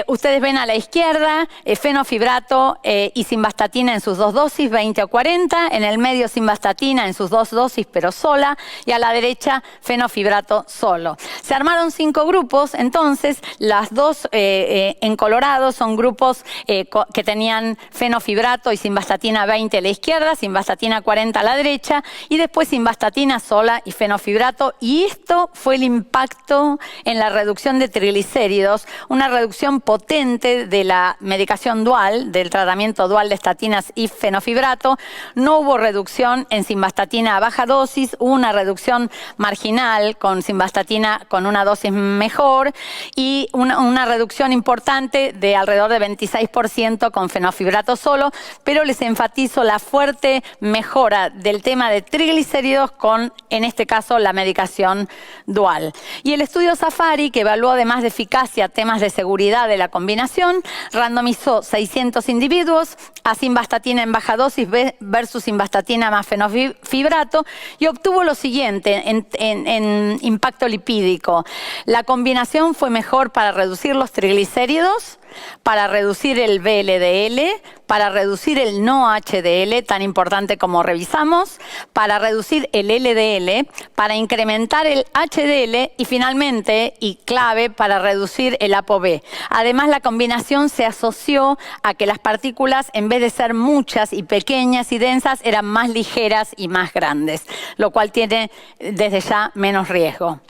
Speaker 2: Ustedes ven a la izquierda fenofibrato y simvastatina en sus dos dosis, 20 o 40. En el medio simvastatina en sus dos dosis, pero sola. Y a la derecha fenofibrato solo. Se armaron 5 grupos, entonces las dos en colorado son grupos que tenían fenofibrato y simvastatina 20 a la izquierda, simvastatina 40 a la derecha, y después simvastatina sola y fenofibrato, y esto fue el impacto en la reducción de triglicéridos, una reducción potente de la medicación dual, del tratamiento dual de estatinas y fenofibrato. No hubo reducción en simvastatina a baja dosis, hubo una reducción marginal con simvastatina con una dosis mejor y una reducción importante de alrededor de 26% con fenofibrato solo, pero les enfatizo la fuerte mejora del tema de triglicéridos con, en este caso, la medicación dual. Y el estudio Safari, que evaluó además de eficacia temas de seguridad de la combinación, randomizó 600 individuos a simvastatina en baja dosis versus simvastatina más fenofibrato y obtuvo lo siguiente en impacto lipídico. La combinación fue mejor para reducir los triglicéridos, para reducir el VLDL, para reducir el no HDL, tan importante como revisamos, para reducir el LDL, para incrementar el HDL y finalmente, y clave, para reducir el ApoB. Además, la combinación se asoció a que las partículas, en vez de ser muchas y pequeñas y densas, eran más ligeras y más grandes, lo cual tiene desde ya menos riesgo.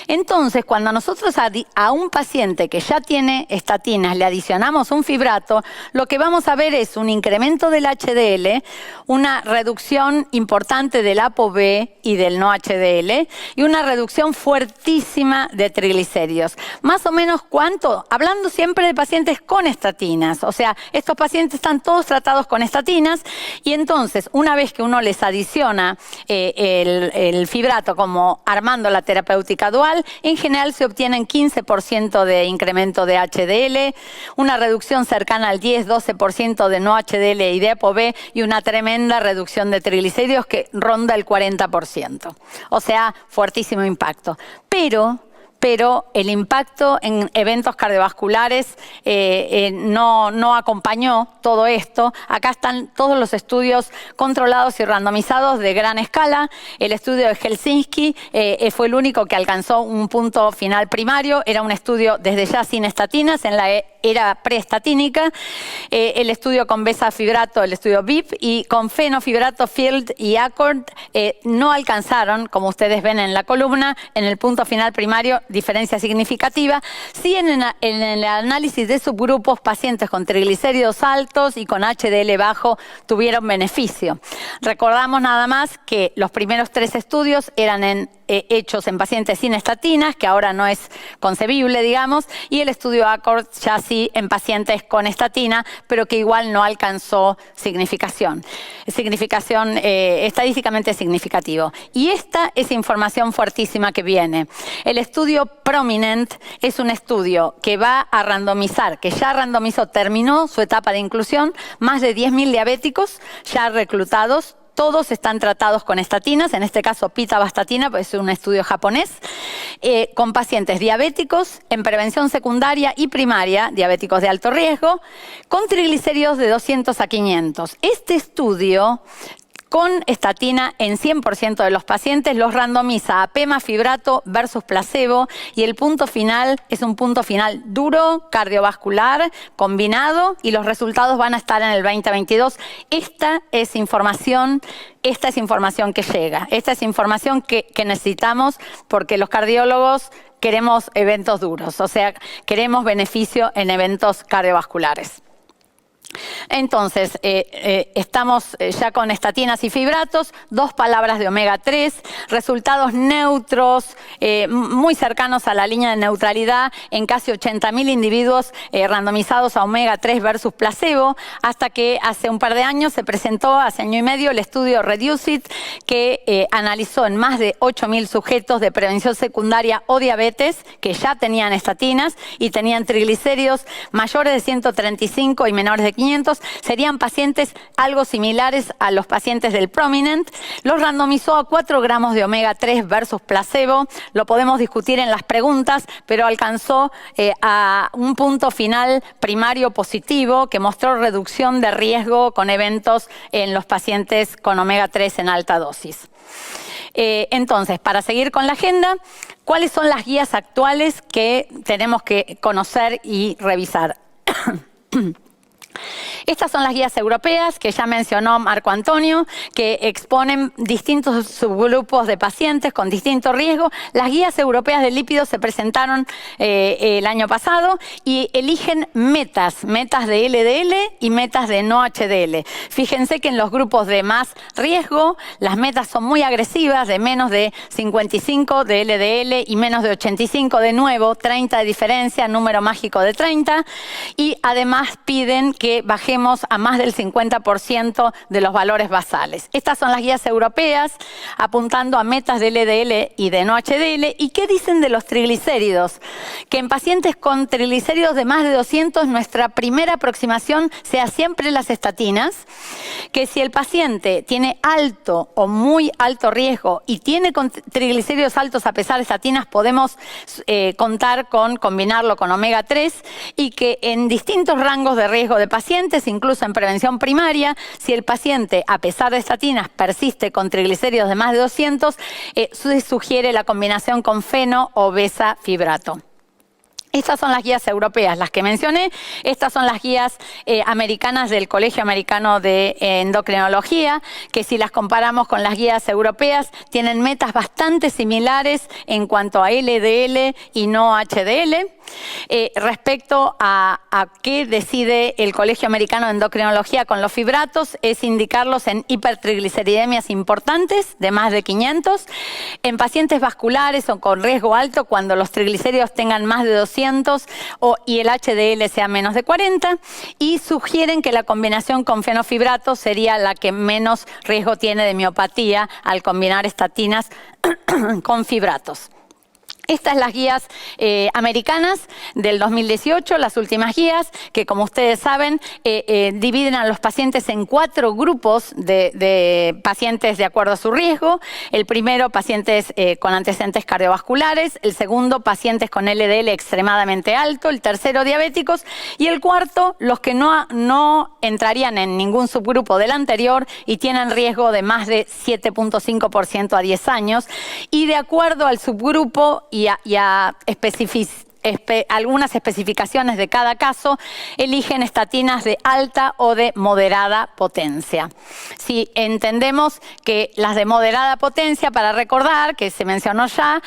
Speaker 2: Entonces, cuando nosotros a un paciente que ya tiene estatinas le adicionamos un fibrato, lo que vamos a ver es un incremento del HDL, una reducción importante del ApoB y del no HDL y una reducción fuertísima de triglicéridos. Más o menos, ¿cuánto? Hablando siempre de pacientes con estatinas, o sea, estos pacientes están todos tratados con estatinas y entonces, una vez que uno les adiciona el fibrato como armando la terapéutica dual, en general se obtienen 15% de incremento de HDL, una reducción cercana al 10-12% de no HDL y de ApoB y una tremenda reducción de triglicéridos que ronda el 40%. O sea, fuertísimo impacto. Pero pero el impacto en eventos cardiovasculares no acompañó todo esto. Acá están todos los estudios controlados y randomizados de gran escala. El estudio de Helsinki fue el único que alcanzó un punto final primario. Era un estudio desde ya sin estatinas, en la era preestatínica. El estudio con bezafibrato, el estudio BIP, y con fenofibrato, Field y Accord, no alcanzaron, como ustedes ven en la columna, en el punto final primario, diferencia significativa. Sí, en el análisis de subgrupos, pacientes con triglicéridos altos y con HDL bajo tuvieron beneficio. Recordamos nada más que los primeros 3 estudios eran hechos en pacientes sin estatinas, que ahora no es concebible, digamos, y el estudio Accord ya sí en pacientes con estatina, pero que igual no alcanzó significación estadísticamente significativo. Y esta es información fuertísima que viene. El estudio Prominent es un estudio que va a randomizar, que ya randomizó, terminó su etapa de inclusión, más de 10.000 diabéticos ya reclutados. Todos están tratados con estatinas, en este caso pitavastatina, pues es un estudio japonés, con pacientes diabéticos en prevención secundaria y primaria, diabéticos de alto riesgo, con triglicéridos de 200 a 500. Este estudio con estatina en 100% de los pacientes los randomiza a pemafibrato versus placebo, y el punto final es un punto final duro, cardiovascular, combinado, y los resultados van a estar en el 2022. Esta es información que llega, esta es información que necesitamos, porque los cardiólogos queremos eventos duros, o sea, queremos beneficio en eventos cardiovasculares. Entonces, estamos ya con estatinas y fibratos, 2 palabras de omega 3, resultados neutros, muy cercanos a la línea de neutralidad en casi 80.000 individuos randomizados a omega 3 versus placebo, hasta que hace un par de años se presentó, hace año y medio, el estudio REDUCE-IT, que analizó en más de 8.000 sujetos de prevención secundaria o diabetes que ya tenían estatinas y tenían triglicéridos mayores de 135 y menores de 500, serían pacientes algo similares a los pacientes del Prominent. Los randomizó a 4 gramos de omega 3 versus placebo. Lo podemos discutir en las preguntas, pero alcanzó a un punto final primario positivo que mostró reducción de riesgo con eventos en los pacientes con omega 3 en alta dosis. Entonces, para seguir con la agenda, ¿cuáles son las guías actuales que tenemos que conocer y revisar? Estas son las guías europeas que ya mencionó Marco Antonio, que exponen distintos subgrupos de pacientes con distinto riesgo. Las guías europeas de lípidos se presentaron el año pasado y eligen metas de LDL y metas de no HDL. Fíjense que en los grupos de más riesgo, las metas son muy agresivas, de menos de 55 de LDL y menos de 85 de nuevo, 30 de diferencia, número mágico de 30, y además piden que bajemos a más del 50% de los valores basales. Estas son las guías europeas apuntando a metas de LDL y de no HDL. ¿Y qué dicen de los triglicéridos? Que en pacientes con triglicéridos de más de 200, nuestra primera aproximación sea siempre las estatinas, que si el paciente tiene alto o muy alto riesgo y tiene triglicéridos altos a pesar de estatinas, podemos contar con combinarlo con omega 3, y que en distintos rangos de riesgo de pacientes, incluso en prevención primaria, si el paciente, a pesar de estatinas, persiste con triglicéridos de más de 200, se sugiere la combinación con feno o bezafibrato. Estas son las guías europeas, las que mencioné. Estas son las guías americanas del Colegio Americano de Endocrinología, que si las comparamos con las guías europeas, tienen metas bastante similares en cuanto a LDL y no HDL. Respecto a qué decide el Colegio Americano de Endocrinología con los fibratos, es indicarlos en hipertrigliceridemias importantes de más de 500, en pacientes vasculares o con riesgo alto cuando los triglicéridos tengan más de 200 y el HDL sea menos de 40, y sugieren que la combinación con fenofibrato sería la que menos riesgo tiene de miopatía al combinar estatinas con fibratos. Estas son las guías americanas del 2018, las últimas guías, que como ustedes saben, dividen a los pacientes en 4 grupos de pacientes de acuerdo a su riesgo. El primero, pacientes con antecedentes cardiovasculares. El segundo, pacientes con LDL extremadamente alto. El tercero, diabéticos. Y el cuarto, los que no entrarían en ningún subgrupo del anterior y tienen riesgo de más de 7.5% a 10 años. Y de acuerdo al subgrupo y a algunas especificaciones de cada caso, eligen estatinas de alta o de moderada potencia. Si entendemos que las de moderada potencia, para recordar, que se mencionó ya,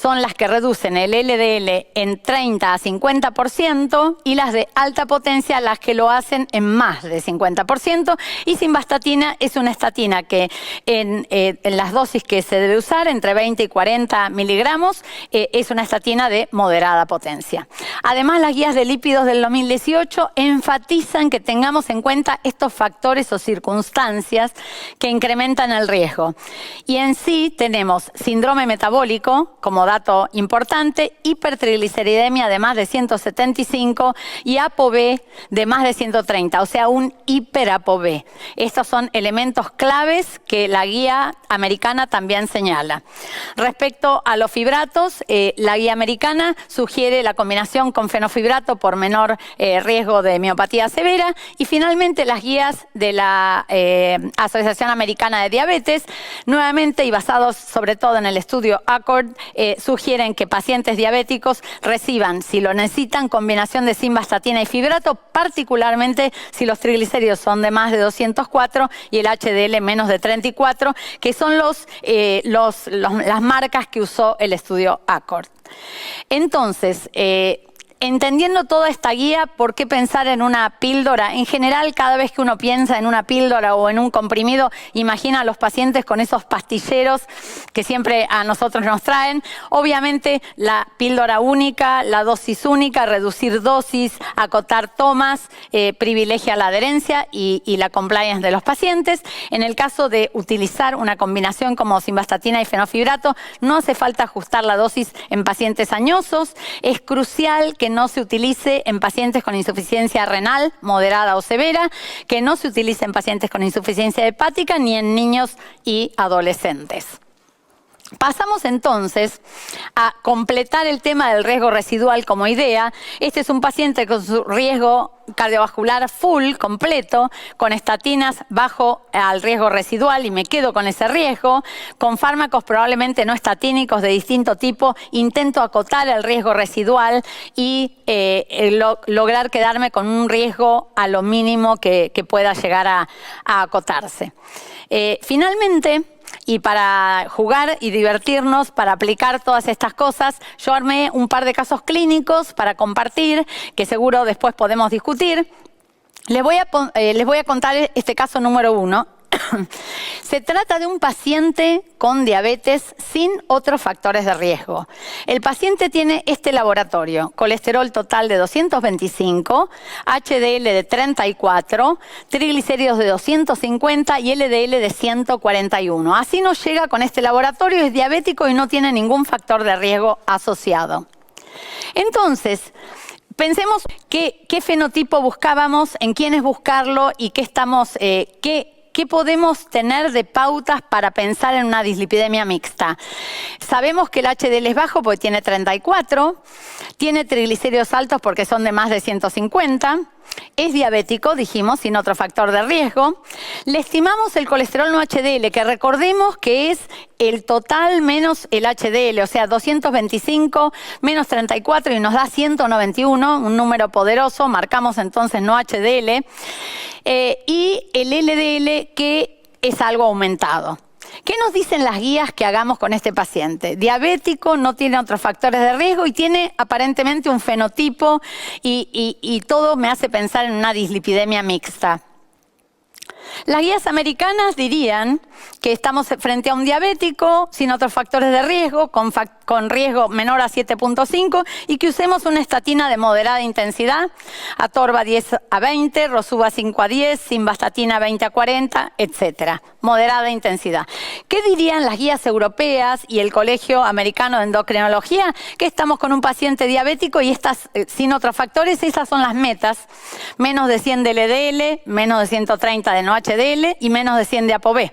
Speaker 2: son las que reducen el LDL en 30 a 50% y las de alta potencia las que lo hacen en más de 50%. Y simvastatina es una estatina que en las dosis que se debe usar, entre 20 y 40 miligramos, es una estatina de moderada potencia. Además, las guías de lípidos del 2018 enfatizan que tengamos en cuenta estos factores o circunstancias que incrementan el riesgo. Y en sí tenemos síndrome metabólico como dato importante, hipertrigliceridemia de más de 175 y ApoB de más de 130, o sea, un hiper-ApoB. Estos son elementos claves que la guía americana también señala. Respecto a los fibratos, la guía americana sugiere la combinación con fenofibrato por menor riesgo de miopatía severa. Y finalmente las guías de la Asociación Americana de Diabetes, nuevamente y basados sobre todo en el estudio ACCORD, sugieren que pacientes diabéticos reciban, si lo necesitan, combinación de simvastatina y fibrato, particularmente si los triglicéridos son de más de 204 y el HDL menos de 34, que son las marcas que usó el estudio ACCORD. Entonces, entendiendo toda esta guía, ¿por qué pensar en una píldora? En general, cada vez que uno piensa en una píldora o en un comprimido, imagina a los pacientes con esos pastilleros que siempre a nosotros nos traen. Obviamente, la píldora única, la dosis única, reducir dosis, acotar tomas, privilegia la adherencia y la compliance de los pacientes. En el caso de utilizar una combinación como simvastatina y fenofibrato, no hace falta ajustar la dosis en pacientes añosos. Es crucial que no se utilice en pacientes con insuficiencia renal moderada o severa, que no se utilice en pacientes con insuficiencia hepática ni en niños y adolescentes. Pasamos entonces a completar el tema del riesgo residual como idea. Este es un paciente con su riesgo cardiovascular full, completo, con estatinas bajo al riesgo residual y me quedo con ese riesgo, con fármacos probablemente no estatínicos de distinto tipo, intento acotar el riesgo residual y lograr quedarme con un riesgo a lo mínimo que pueda llegar a acotarse. Finalmente, y para jugar y divertirnos, para aplicar todas estas cosas, yo armé un par de casos clínicos para compartir, que seguro después podemos discutir. Les voy a contar este caso número 1. Se trata de un paciente con diabetes sin otros factores de riesgo. El paciente tiene este laboratorio: colesterol total de 225, HDL de 34, triglicéridos de 250 y LDL de 141. Así nos llega con este laboratorio, es diabético y no tiene ningún factor de riesgo asociado. Entonces, pensemos qué fenotipo buscábamos, en quiénes buscarlo y ¿qué podemos tener de pautas para pensar en una dislipidemia mixta? Sabemos que el HDL es bajo porque tiene 34, tiene triglicéridos altos porque son de más de 150, es diabético, dijimos, sin otro factor de riesgo. Le estimamos el colesterol no HDL, que recordemos que es el total menos el HDL, o sea, 225 menos 34 y nos da 191, un número poderoso, marcamos entonces no HDL, y el LDL, que es algo aumentado. ¿Qué nos dicen las guías que hagamos con este paciente? Diabético, no tiene otros factores de riesgo y tiene aparentemente un fenotipo y todo me hace pensar en una dislipidemia mixta. Las guías americanas dirían que estamos frente a un diabético sin otros factores de riesgo, con riesgo menor a 7.5 y que usemos una estatina de moderada intensidad, atorva 10 a 20, rosuva 5 a 10, simvastatina 20 a 40, etc. Moderada intensidad. ¿Qué dirían las guías europeas y el Colegio Americano de Endocrinología? Que estamos con un paciente diabético y sin otros factores, esas son las metas. Menos de 100 de LDL, menos de 130 de no-HDL y menos de 100 de ApoB.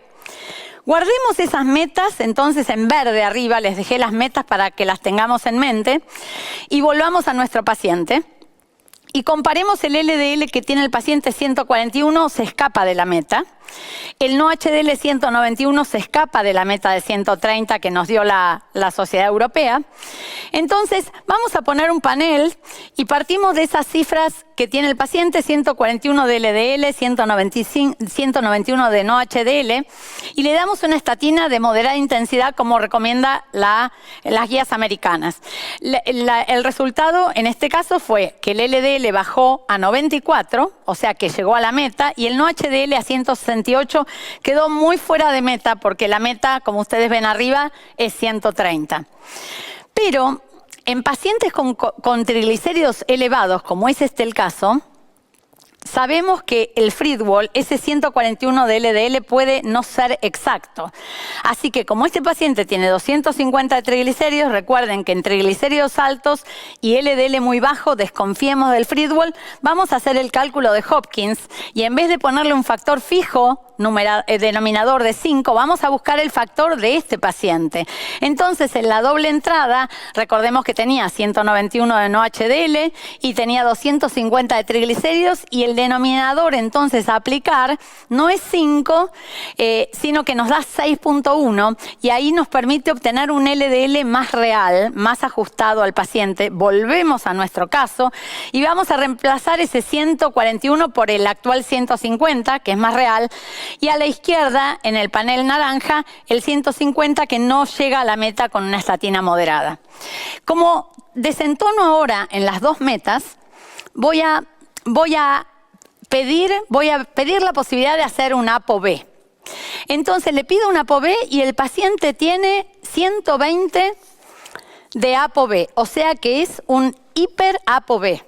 Speaker 2: Guardemos esas metas, entonces en verde arriba les dejé las metas para que las tengamos en mente y volvamos a nuestro paciente. Y comparemos el LDL que tiene el paciente 141, se escapa de la meta. El no-HDL 191 se escapa de la meta de 130 que nos dio la Sociedad Europea. Entonces, vamos a poner un panel y partimos de esas cifras que tiene el paciente, 141 de LDL, 191 de no-HDL, y le damos una estatina de moderada intensidad como recomienda las guías americanas. El resultado en este caso fue que el LDL bajó a 94, o sea que llegó a la meta, y el no-HDL a 168 quedó muy fuera de meta porque la meta, como ustedes ven arriba, es 130. Pero en pacientes con triglicéridos elevados, como es el caso, sabemos que el Friedwald, ese 141 de LDL, puede no ser exacto. Así que como este paciente tiene 250 de triglicéridos, recuerden que en triglicéridos altos y LDL muy bajo, desconfiemos del Friedwald, vamos a hacer el cálculo de Hopkins y en vez de ponerle un factor fijo, denominador de 5, vamos a buscar el factor de este paciente. Entonces, en la doble entrada, recordemos que tenía 191 de no-HDL y tenía 250 de triglicéridos y el denominador entonces a aplicar no es 5, sino que nos da 6.1 y ahí nos permite obtener un LDL más real, más ajustado al paciente. Volvemos a nuestro caso y vamos a reemplazar ese 141 por el actual 150, que es más real, y a la izquierda, en el panel naranja, el 150 que no llega a la meta con una estatina moderada. Como desentono ahora en las dos metas, voy a pedir la posibilidad de hacer un ApoB. Entonces le pido un ApoB y el paciente tiene 120 de ApoB, o sea que es un hiper-ApoB.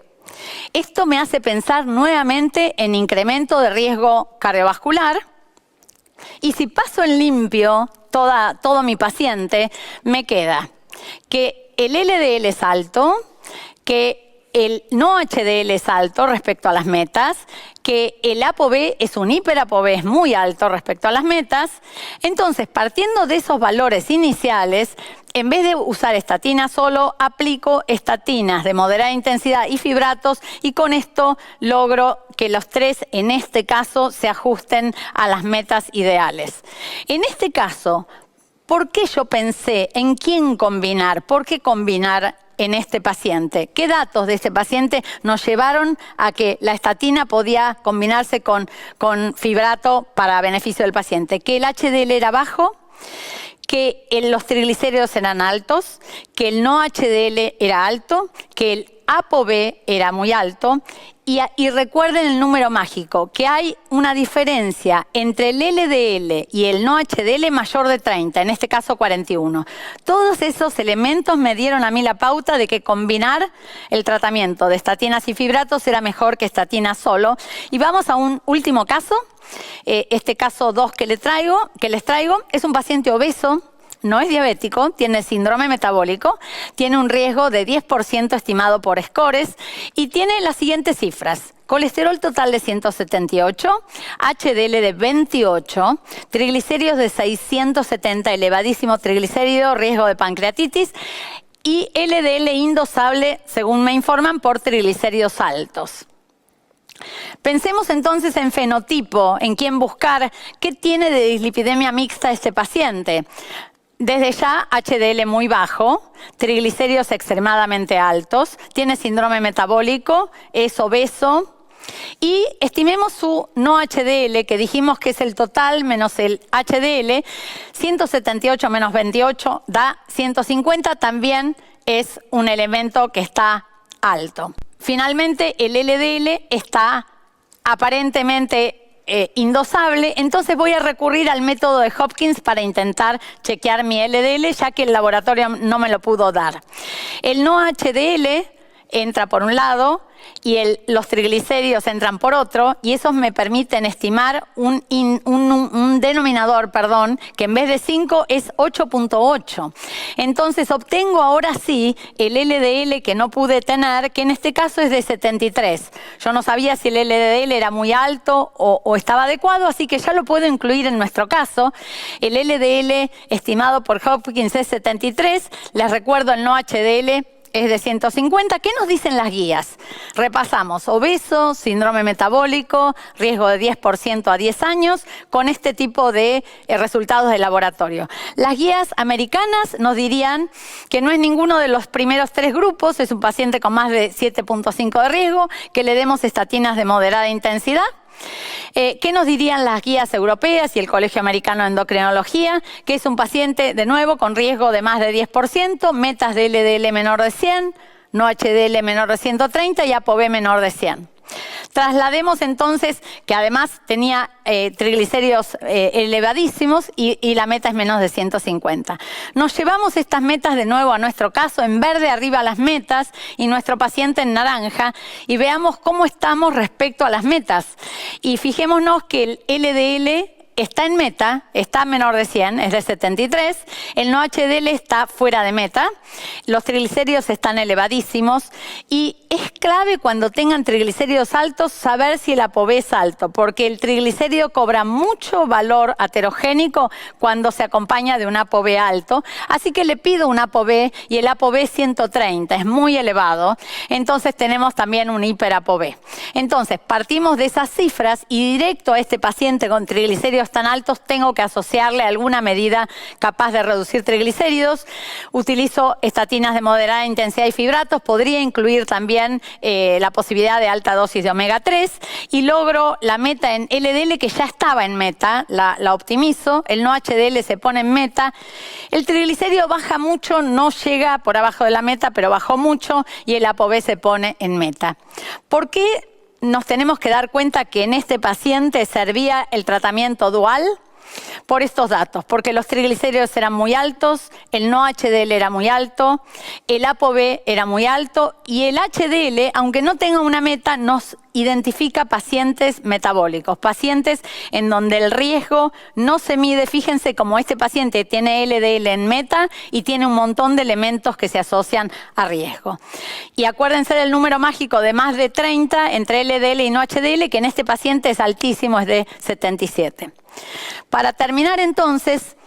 Speaker 2: Esto me hace pensar nuevamente en incremento de riesgo cardiovascular y si paso en limpio todo mi paciente, me queda que el LDL es alto, que el no-HDL es alto respecto a las metas, que el ApoB es un hiper-ApoB, es muy alto respecto a las metas. Entonces, partiendo de esos valores iniciales, en vez de usar estatinas solo, aplico estatinas de moderada intensidad y fibratos y con esto logro que los tres, en este caso, se ajusten a las metas ideales. En este caso, ¿por qué yo pensé en quién combinar? ¿Por qué combinar en este paciente? ¿Qué datos de este paciente nos llevaron a que la estatina podía combinarse con fibrato para beneficio del paciente? Que el HDL era bajo, que los triglicéridos eran altos, que el no-HDL era alto, que el ApoB era muy alto. Y recuerden el número mágico, que hay una diferencia entre el LDL y el no-HDL mayor de 30, en este caso 41. Todos esos elementos me dieron a mí la pauta de que combinar el tratamiento de estatinas y fibratos era mejor que estatinas solo. Y vamos a un último caso. Este caso 2 que les traigo, es un paciente obeso. No es diabético, tiene síndrome metabólico, tiene un riesgo de 10% estimado por scores y tiene las siguientes cifras. Colesterol total de 178, HDL de 28, triglicéridos de 670, elevadísimo triglicérido, riesgo de pancreatitis y LDL indosable, según me informan, por triglicéridos altos. Pensemos entonces en fenotipo, en quién buscar, qué tiene de dislipidemia mixta este paciente. Desde ya, HDL muy bajo, triglicéridos extremadamente altos, tiene síndrome metabólico, es obeso y estimemos su no HDL, que dijimos que es el total menos el HDL, 178 menos 28 da 150, también es un elemento que está alto. Finalmente, el LDL está aparentemente indosable, entonces voy a recurrir al método de Hopkins para intentar chequear mi LDL, ya que el laboratorio no me lo pudo dar. El no HDL entra por un lado y los triglicéridos entran por otro, y esos me permiten estimar un denominador, que en vez de 5 es 8.8. Entonces obtengo ahora sí el LDL que no pude tener, que en este caso es de 73. Yo no sabía si el LDL era muy alto o estaba adecuado, así que ya lo puedo incluir en nuestro caso. El LDL estimado por Hopkins es 73. Les recuerdo, el no HDL es de 150. ¿Qué nos dicen las guías? Repasamos: obeso, síndrome metabólico, riesgo de 10% a 10 años, con este tipo de resultados de laboratorio. Las guías americanas nos dirían que no es ninguno de los primeros 3 grupos, es un paciente con más de 7.5 de riesgo, que le demos estatinas de moderada intensidad. ¿Qué nos dirían las guías europeas y el Colegio Americano de Endocrinología? Que es un paciente, de nuevo, con riesgo de más de 10%, metas de LDL menor de 100, no HDL menor de 130 y ApoB menor de 100. Traslademos entonces que además tenía triglicéridos elevadísimos y la meta es menos de 150. Nos llevamos estas metas de nuevo a nuestro caso, en verde arriba las metas y nuestro paciente en naranja, y veamos cómo estamos respecto a las metas. Y fijémonos que el LDL está en meta, está menor de 100, es de 73, el no HDL está fuera de meta, los triglicéridos están elevadísimos, y es clave cuando tengan triglicéridos altos saber si el ApoB es alto, porque el triglicérido cobra mucho valor aterogénico cuando se acompaña de un ApoB alto, así que le pido un ApoB y el ApoB es 130, es muy elevado, entonces tenemos también un hiperapoB. Entonces partimos de esas cifras y directo a este paciente con triglicéridos tan altos tengo que asociarle alguna medida capaz de reducir triglicéridos. Utilizo estatinas de moderada intensidad y fibratos, podría incluir también la posibilidad de alta dosis de omega 3, y logro la meta en LDL, que ya estaba en meta, la optimizo, el no HDL se pone en meta, el triglicérido baja mucho, no llega por abajo de la meta, pero bajó mucho, y el ApoB se pone en meta. ¿Por qué nos tenemos que dar cuenta que en este paciente servía el tratamiento dual? Por estos datos, porque los triglicéridos eran muy altos, el no HDL era muy alto, el ApoB era muy alto, y el HDL, aunque no tenga una meta, nos identifica pacientes metabólicos, pacientes en donde el riesgo no se mide. Fíjense cómo este paciente tiene LDL en meta y tiene un montón de elementos que se asocian a riesgo. Y acuérdense del número mágico de más de 30 entre LDL y no HDL, que en este paciente es altísimo, es de 77. Para terminar entonces,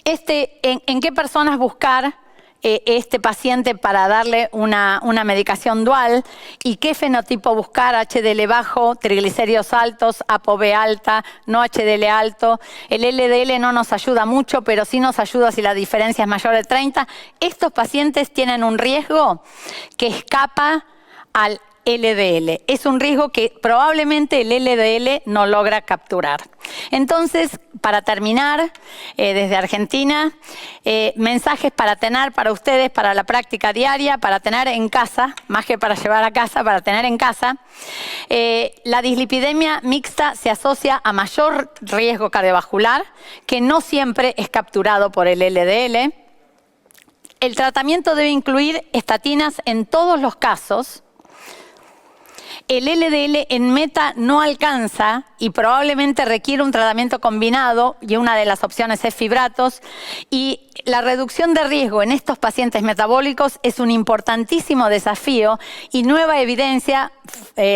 Speaker 2: ¿en qué personas buscar este paciente para darle una medicación dual? ¿Y qué fenotipo buscar? HDL bajo, triglicéridos altos, ApoB alta, no HDL alto. El LDL no nos ayuda mucho, pero sí nos ayuda si la diferencia es mayor de 30. Estos pacientes tienen un riesgo que escapa al LDL. Es un riesgo que probablemente el LDL no logra capturar. Entonces, para terminar, desde Argentina, mensajes para tener para ustedes, para la práctica diaria, para tener en casa, más que para llevar a casa, para tener en casa. La dislipidemia mixta se asocia a mayor riesgo cardiovascular, que no siempre es capturado por el LDL. El tratamiento debe incluir estatinas en todos los casos. El LDL en meta no alcanza y probablemente requiere un tratamiento combinado, y una de las opciones es fibratos, y la reducción de riesgo en estos pacientes metabólicos es un importantísimo desafío, y nueva evidencia,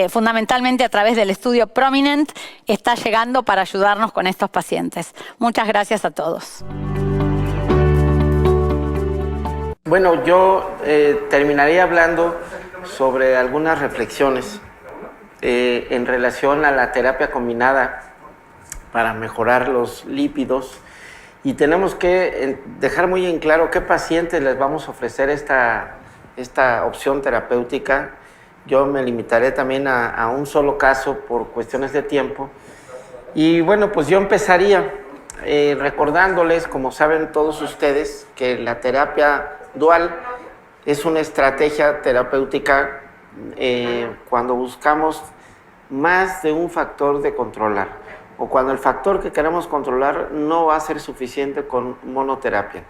Speaker 2: fundamentalmente a través del estudio Prominent, está llegando para ayudarnos con estos pacientes. Muchas gracias a todos.
Speaker 1: Bueno, yo terminaría hablando sobre algunas reflexiones en relación a la terapia combinada para mejorar los lípidos, y tenemos que dejar muy en claro qué pacientes les vamos a ofrecer esta opción terapéutica. Yo me limitaré también a un solo caso por cuestiones de tiempo, y bueno, pues yo empezaría recordándoles, como saben todos ustedes, que la terapia dual es una estrategia terapéutica cuando buscamos más de un factor de controlar, o cuando el factor que queremos controlar no va a ser suficiente con monoterapia.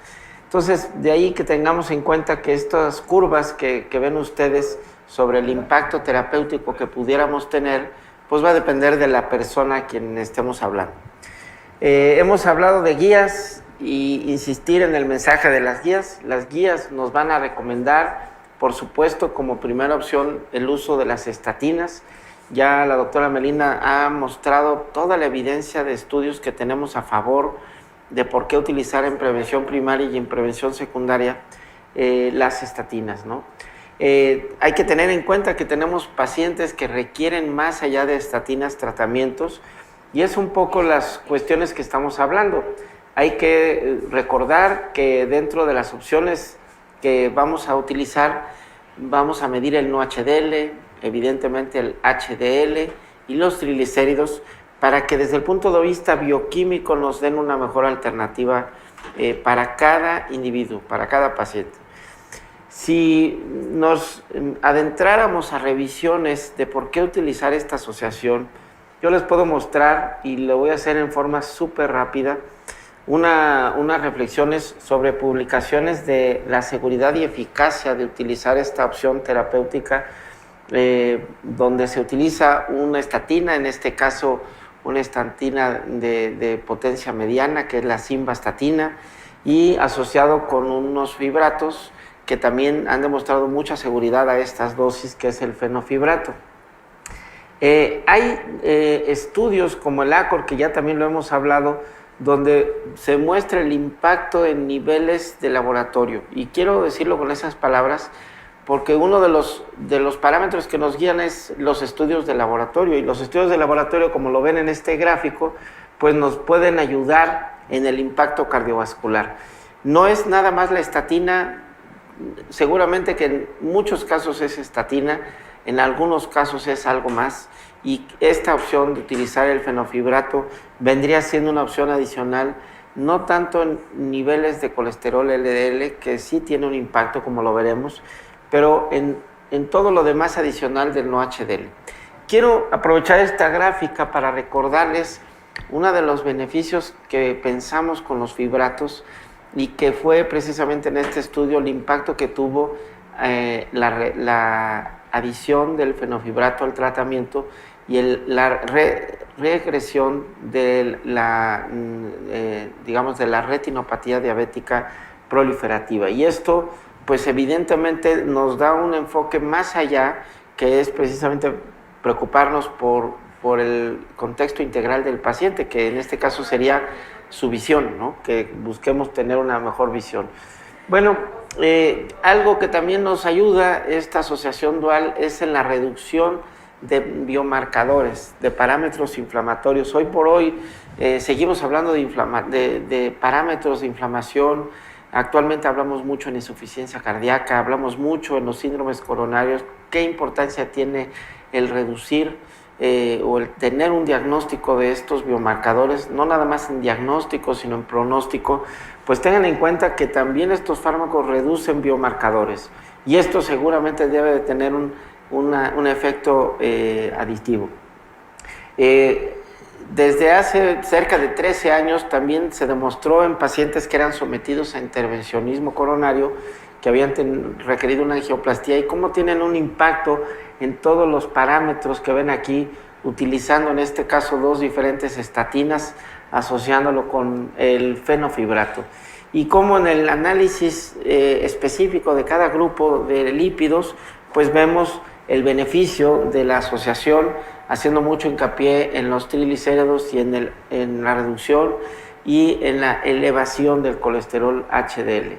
Speaker 1: Entonces, de ahí que tengamos en cuenta que estas curvas que ven ustedes sobre el impacto terapéutico que pudiéramos tener, pues va a depender de la persona a quien estemos hablando. Hemos hablado de guías y insistir en el mensaje de las guías. Las guías nos van a recomendar, por supuesto, como primera opción, el uso de las estatinas. Ya la doctora Melina ha mostrado toda la evidencia de estudios que tenemos a favor de por qué utilizar en prevención primaria y en prevención secundaria las estatinas, ¿no? Hay que tener en cuenta que tenemos pacientes que requieren más allá de estatinas tratamientos, y es un poco las cuestiones que estamos hablando. Hay que recordar que dentro de las opciones que vamos a utilizar, vamos a medir el no-HDL, evidentemente el HDL y los triglicéridos, para que desde el punto de vista bioquímico nos den una mejor alternativa para cada individuo, para cada paciente. Si nos adentráramos a revisiones de por qué utilizar esta asociación, yo les puedo mostrar, y lo voy a hacer en forma súper rápida, unas reflexiones sobre publicaciones de la seguridad y eficacia de utilizar esta opción terapéutica, donde se utiliza una estatina, en este caso una estatina de potencia mediana, que es la simvastatina, y asociado con unos fibratos que también han demostrado mucha seguridad a estas dosis, que es el fenofibrato. Hay estudios como el ACOR, que ya también lo hemos hablado, donde se muestra el impacto en niveles de laboratorio. Y quiero decirlo con esas palabras porque uno de los parámetros que nos guían es los estudios de laboratorio. Y los estudios de laboratorio, como lo ven en este gráfico, pues nos pueden ayudar en el impacto cardiovascular. No es nada más la estatina, seguramente que en muchos casos es estatina, en algunos casos es algo más, y esta opción de utilizar el fenofibrato vendría siendo una opción adicional, no tanto en niveles de colesterol LDL, que sí tiene un impacto, como lo veremos, pero en todo lo demás adicional del no-HDL. Quiero aprovechar esta gráfica para recordarles uno de los beneficios que pensamos con los fibratos, y que fue precisamente en este estudio el impacto que tuvo la adición del fenofibrato al tratamiento y la regresión de digamos, de la retinopatía diabética proliferativa. Y esto, pues evidentemente nos da un enfoque más allá, que es precisamente preocuparnos por el contexto integral del paciente, que en este caso sería su visión, ¿no? Que busquemos tener una mejor visión. Bueno, algo que también nos ayuda esta asociación dual es en la reducción de biomarcadores, de parámetros inflamatorios. Hoy por hoy seguimos hablando de parámetros de inflamación. Actualmente hablamos mucho en insuficiencia cardíaca, hablamos mucho en los síndromes coronarios. ¿Qué importancia tiene el reducir o el tener un diagnóstico de estos biomarcadores? No nada más en diagnóstico, sino en pronóstico. Pues tengan en cuenta que también estos fármacos reducen biomarcadores, y esto seguramente debe de tener un efecto aditivo. Desde hace cerca de 13 años también se demostró en pacientes que eran sometidos a intervencionismo coronario, que habían requerido una angioplastía, y cómo tienen un impacto en todos los parámetros que ven aquí, utilizando en este caso dos diferentes estatinas, asociándolo con el fenofibrato. Y cómo en el análisis específico de cada grupo de lípidos, pues vemos el beneficio de la asociación, haciendo mucho hincapié en los triglicéridos y en la reducción y en la elevación del colesterol HDL.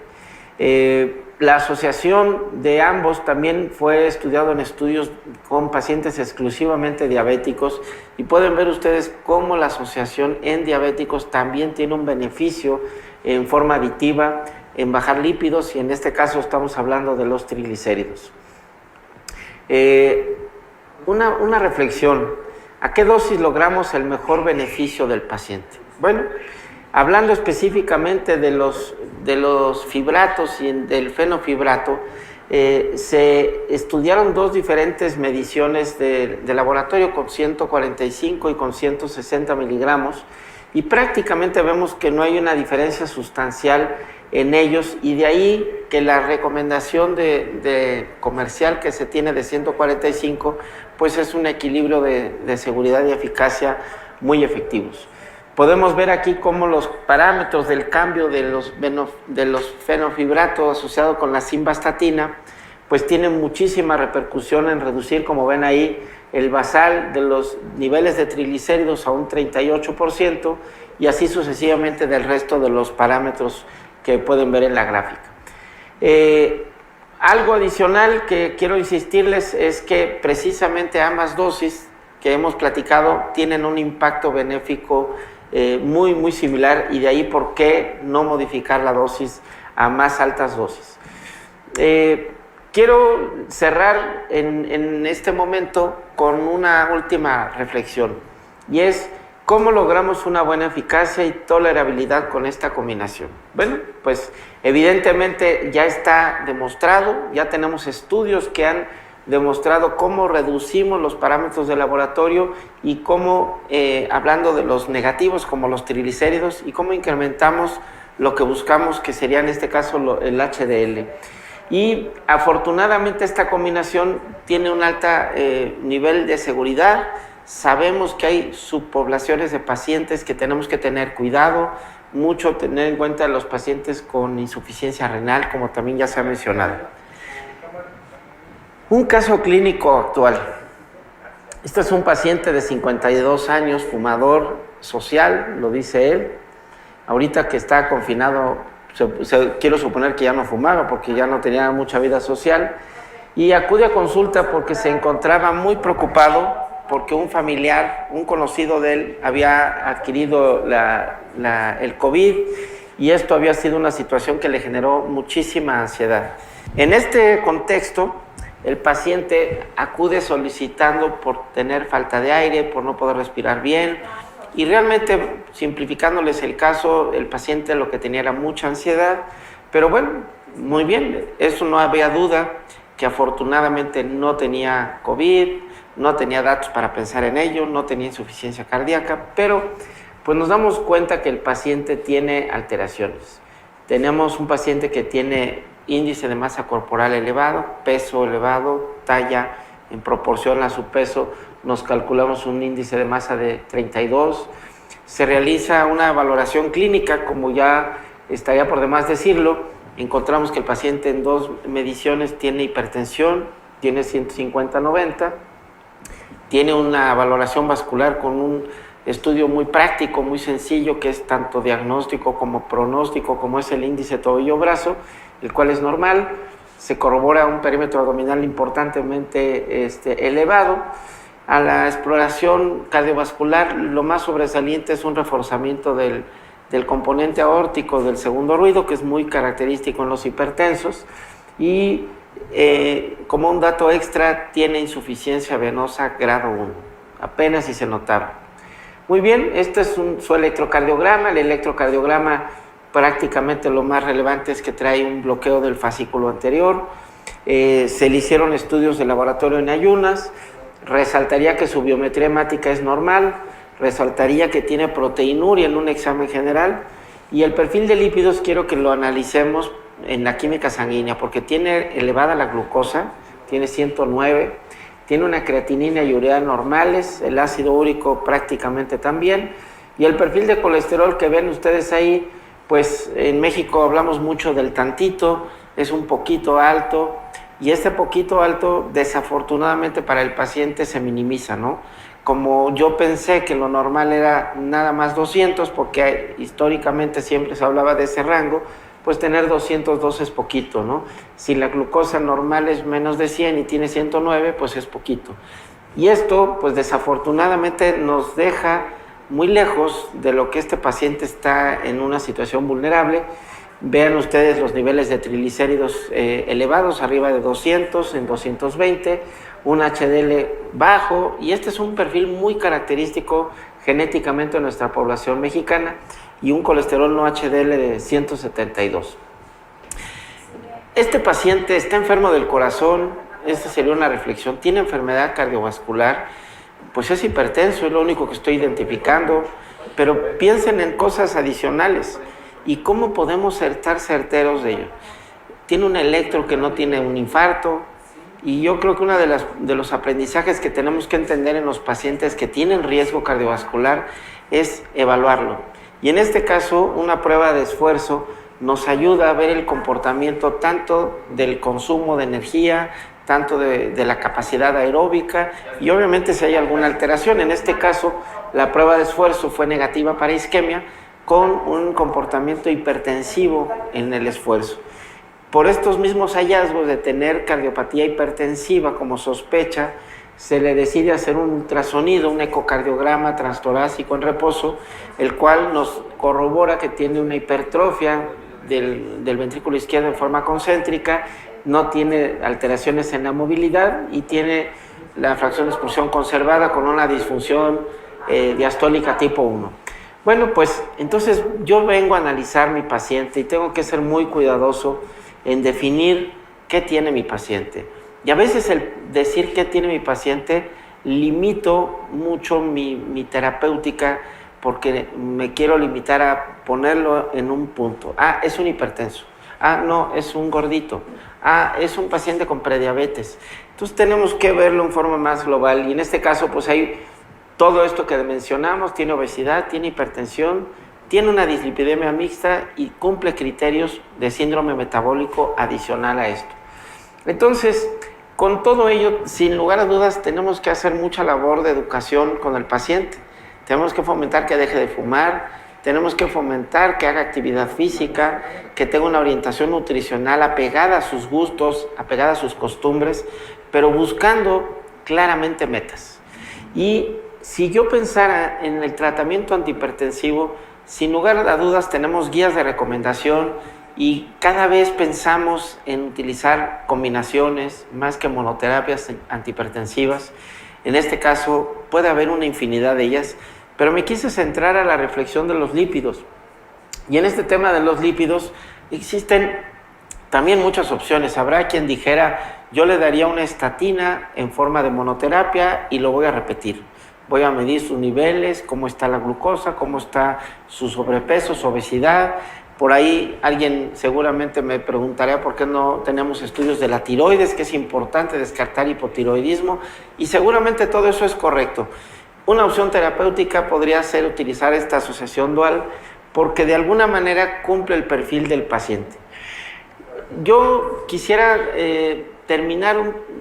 Speaker 1: La asociación de ambos también fue estudiado en estudios con pacientes exclusivamente diabéticos, y pueden ver ustedes cómo la asociación en diabéticos también tiene un beneficio en forma aditiva en bajar lípidos, y en este caso estamos hablando de los triglicéridos. Una reflexión: ¿a qué dosis logramos el mejor beneficio del paciente? Bueno, Hablando específicamente de los fibratos y del fenofibrato, se estudiaron dos diferentes mediciones de laboratorio con 145 y con 160 miligramos, y prácticamente vemos que no hay una diferencia sustancial en ellos, y de ahí que la recomendación de comercial que se tiene de 145 pues es un equilibrio de seguridad y eficacia muy efectivos. Podemos ver aquí cómo los parámetros del cambio de los fenofibratos asociado con la simvastatina pues tienen muchísima repercusión en reducir, como ven ahí, el basal de los niveles de triglicéridos a un 38%, y así sucesivamente del resto de los parámetros que pueden ver en la gráfica. Algo adicional que quiero insistirles es que precisamente ambas dosis que hemos platicado tienen un impacto benéfico muy similar, y de ahí por qué no modificar la dosis a más altas dosis. Quiero cerrar en este momento con una última reflexión, y es ¿cómo logramos una buena eficacia y tolerabilidad con esta combinación? Bueno, pues evidentemente ya está demostrado, ya tenemos estudios que han demostrado cómo reducimos los parámetros de laboratorio y cómo, hablando de los negativos como los triglicéridos, y cómo incrementamos lo que buscamos, que sería en este caso el HDL. Y afortunadamente esta combinación tiene un alto nivel de seguridad. Sabemos que hay subpoblaciones de pacientes que tenemos que tener cuidado, mucho tener en cuenta los pacientes con insuficiencia renal, como también ya se ha mencionado. Un caso clínico actual. Este es un paciente de 52 años, fumador social, lo dice él. Ahorita que está confinado, quiero suponer que ya no fumaba porque ya no tenía mucha vida social, y acude a consulta porque se encontraba muy preocupado porque un familiar, un conocido de él, había adquirido el COVID, y esto había sido una situación que le generó muchísima ansiedad. En este contexto, el paciente acude solicitando por tener falta de aire, por no poder respirar bien, y realmente, simplificándoles el caso, el paciente lo que tenía era mucha ansiedad, pero bueno, muy bien, eso no había duda, que afortunadamente no tenía COVID, no tenía datos para pensar en ello, no tenía insuficiencia cardíaca, pero pues nos damos cuenta que el paciente tiene alteraciones. Tenemos un paciente que tiene índice de masa corporal elevado, peso elevado, talla en proporción a su peso, nos calculamos un índice de masa de 32, se realiza una valoración clínica, como ya estaría por demás decirlo, encontramos que el paciente en dos mediciones tiene hipertensión, tiene 150/90, tiene una valoración vascular con un estudio muy práctico, muy sencillo, que es tanto diagnóstico como pronóstico, como es el índice tobillo-brazo, el cual es normal. Se corrobora un perímetro abdominal importantemente elevado. A la exploración cardiovascular, lo más sobresaliente es un reforzamiento del componente aórtico del segundo ruido, que es muy característico en los hipertensos, y como un dato extra, tiene insuficiencia venosa grado 1, apenas si se notaba. Muy bien, este es su electrocardiograma. El electrocardiograma prácticamente lo más relevante es que trae un bloqueo del fascículo anterior. Se le hicieron estudios de laboratorio en ayunas. Resaltaría que su biometría hemática es normal, resaltaría que tiene proteinuria en un examen general, y el perfil de lípidos quiero que lo analicemos en la química sanguínea, porque tiene elevada la glucosa, tiene 109, tiene una creatinina y urea normales, el ácido úrico prácticamente también, y el perfil de colesterol que ven ustedes ahí, pues en México hablamos mucho del tantito, es un poquito alto, y este poquito alto desafortunadamente para el paciente se minimiza, ¿no? Como yo pensé que lo normal era nada más 200, porque históricamente siempre se hablaba de ese rango, pues tener 202 es poquito, ¿no? Si la glucosa normal es menos de 100 y tiene 109, pues es poquito. Y esto, pues desafortunadamente nos deja muy lejos de lo que este paciente está en una situación vulnerable. Vean ustedes los niveles de triglicéridos elevados, arriba de 200, en 220, un HDL bajo, y este es un perfil muy característico genéticamente de nuestra población mexicana. y un colesterol no HDL de 172. Este paciente está enfermo del corazón, esta sería una reflexión, tiene enfermedad cardiovascular, pues es hipertenso, es lo único que estoy identificando, pero piensen en cosas adicionales y cómo podemos estar certeros de ello. Tiene un electro que no tiene un infarto, y yo creo que uno de los aprendizajes que tenemos que entender en los pacientes que tienen riesgo cardiovascular es evaluarlo. Y en este caso, una prueba de esfuerzo nos ayuda a ver el comportamiento tanto del consumo de energía, tanto de la capacidad aeróbica y obviamente si hay alguna alteración. En este caso, la prueba de esfuerzo fue negativa para isquemia con un comportamiento hipertensivo en el esfuerzo. Por estos mismos hallazgos de tener cardiopatía hipertensiva como sospecha, se le decide hacer un ultrasonido, un ecocardiograma transtorácico en reposo, el cual nos corrobora que tiene una hipertrofia del ventrículo izquierdo en forma concéntrica, no tiene alteraciones en la movilidad y tiene la fracción de expulsión conservada con una disfunción diastólica tipo 1. Bueno, pues entonces yo vengo a analizar mi paciente y tengo que ser muy cuidadoso en definir qué tiene mi paciente. Y a veces el decir qué tiene mi paciente, limito mucho mi terapéutica porque me quiero limitar a ponerlo en un punto. Ah, es un hipertenso. Ah, no, es un gordito. Ah, es un paciente con prediabetes. Entonces tenemos que verlo en forma más global y en este caso pues hay todo esto que mencionamos, tiene obesidad, tiene hipertensión, tiene una dislipidemia mixta y cumple criterios de síndrome metabólico adicional a esto. Entonces, con todo ello, sin lugar a dudas, tenemos que hacer mucha labor de educación con el paciente. Tenemos que fomentar que deje de fumar, tenemos que fomentar que haga actividad física, que tenga una orientación nutricional apegada a sus gustos, apegada a sus costumbres, pero buscando claramente metas. Y si yo pensara en el tratamiento antihipertensivo, sin lugar a dudas tenemos guías de recomendación y cada vez pensamos en utilizar combinaciones más que monoterapias antihipertensivas. En este caso puede haber una infinidad de ellas, pero me quise centrar a la reflexión de los lípidos. Y en este tema de los lípidos existen también muchas opciones. Habrá quien dijera, yo le daría una estatina en forma de monoterapia y lo voy a repetir. Voy a medir sus niveles, cómo está la glucosa, cómo está su sobrepeso, su obesidad. Por ahí alguien seguramente me preguntaría por qué no tenemos estudios de la tiroides, que es importante descartar hipotiroidismo, y seguramente todo eso es correcto. Una opción terapéutica podría ser utilizar esta asociación dual porque de alguna manera cumple el perfil del paciente. Yo quisiera terminar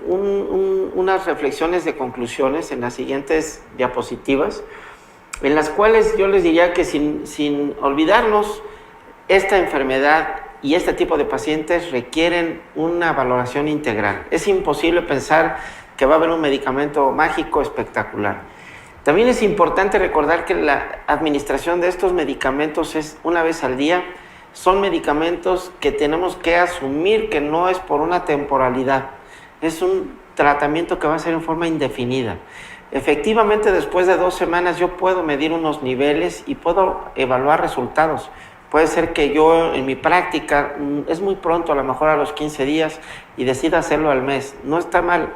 Speaker 1: unas reflexiones de conclusiones en las siguientes diapositivas, en las cuales yo les diría que sin olvidarnos, esta enfermedad y este tipo de pacientes requieren una valoración integral. Es imposible pensar que va a haber un medicamento mágico espectacular. También es importante recordar que la administración de estos medicamentos es una vez al día. Son medicamentos que tenemos que asumir que no es por una temporalidad. Es un tratamiento que va a ser en forma indefinida. Efectivamente, después de 2 semanas yo puedo medir unos niveles y puedo evaluar resultados. Puede ser que yo en mi práctica, es muy pronto, a lo mejor a los 15 días, y decida hacerlo al mes. No está mal,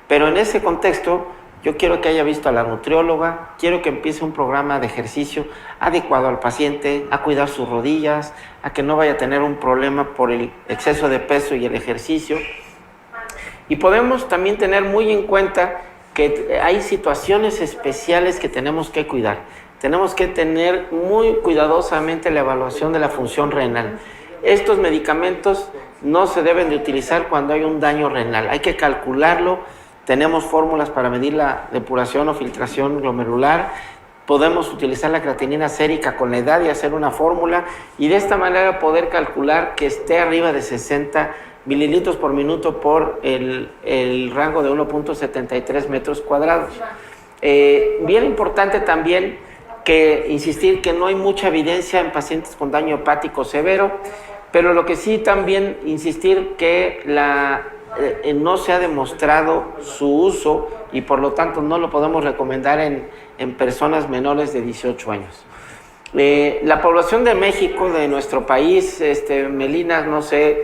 Speaker 1: pero en ese contexto yo quiero que haya visto a la nutrióloga, quiero que empiece un programa de ejercicio adecuado al paciente, a cuidar sus rodillas, a que no vaya a tener un problema por el exceso de peso y el ejercicio. Y podemos también tener muy en cuenta que hay situaciones especiales que tenemos que cuidar. Tenemos que tener muy cuidadosamente la evaluación de la función renal. Estos medicamentos no se deben de utilizar cuando hay un daño renal. Hay que calcularlo. Tenemos fórmulas para medir la depuración o filtración glomerular. Podemos utilizar la creatinina sérica con la edad y hacer una fórmula y de esta manera poder calcular que esté arriba de 60 mililitros por minuto por el rango de 1.73 metros cuadrados. Bien importante también insistir que no hay mucha evidencia en pacientes con daño hepático severo, pero lo que sí también insistir que no se ha demostrado su uso y por lo tanto no lo podemos recomendar en personas menores de 18 años. La población de México, de nuestro país, Melina, no sé,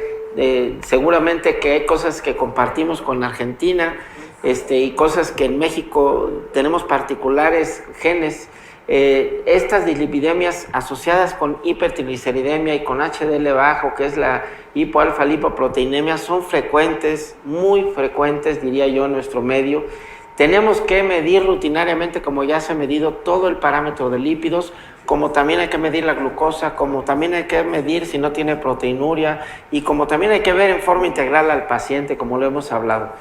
Speaker 1: seguramente que hay cosas que compartimos con Argentina, y cosas que en México tenemos particulares genes. Estas dislipidemias asociadas con hipertrigliceridemia y con HDL bajo, que es la hipoalfa-lipoproteinemia, son frecuentes, muy frecuentes, diría yo, en nuestro medio. Tenemos que medir rutinariamente, como ya se ha medido, todo el parámetro de lípidos, como también hay que medir la glucosa, como también hay que medir si no tiene proteinuria y como también hay que ver en forma integral al paciente, como lo hemos hablado.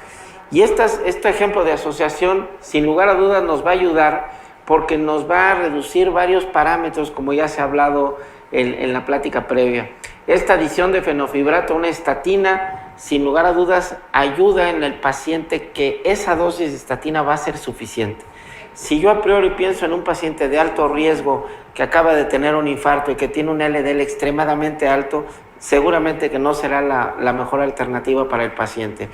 Speaker 1: Y este ejemplo de asociación, sin lugar a dudas, nos va a ayudar porque nos va a reducir varios parámetros, como ya se ha hablado en la plática previa. Esta adición de fenofibrato a una estatina, sin lugar a dudas, ayuda en el paciente que esa dosis de estatina va a ser suficiente. Si yo a priori pienso en un paciente de alto riesgo que acaba de tener un infarto y que tiene un LDL extremadamente alto, seguramente que no será la mejor alternativa para el paciente.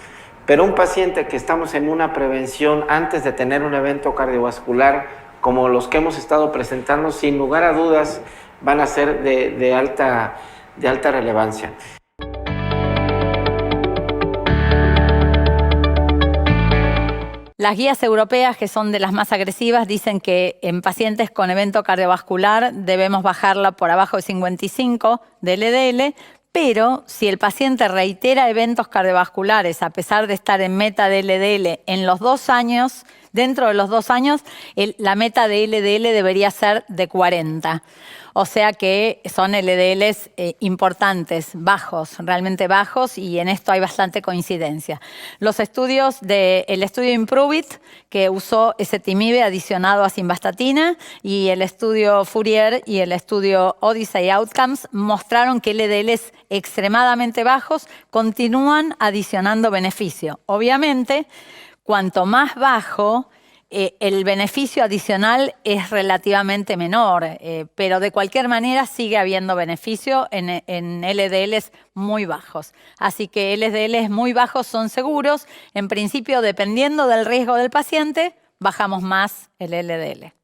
Speaker 1: Pero un paciente que estamos en una prevención antes de tener un evento cardiovascular, como los que hemos estado presentando, sin lugar a dudas van a ser de alta relevancia.
Speaker 2: Las guías europeas, que son de las más agresivas, dicen que en pacientes con evento cardiovascular debemos bajarla por abajo de 55 de LDL, pero si el paciente reitera eventos cardiovasculares a pesar de estar en meta de LDL en los 2 años, dentro de los 2 años, la meta de LDL debería ser de 40. O sea que son LDLs importantes, bajos, realmente bajos, y en esto hay bastante coincidencia. Los estudios el estudio Improve-It, que usó ezetimibe adicionado a simvastatina, y el estudio Fourier y el estudio Odyssey Outcomes mostraron que LDLs extremadamente bajos continúan adicionando beneficio. Obviamente, cuanto más bajo, el beneficio adicional es relativamente menor, pero de cualquier manera sigue habiendo beneficio en LDLs muy bajos. Así que LDLs muy bajos son seguros. En principio, dependiendo del riesgo del paciente, bajamos más el LDL.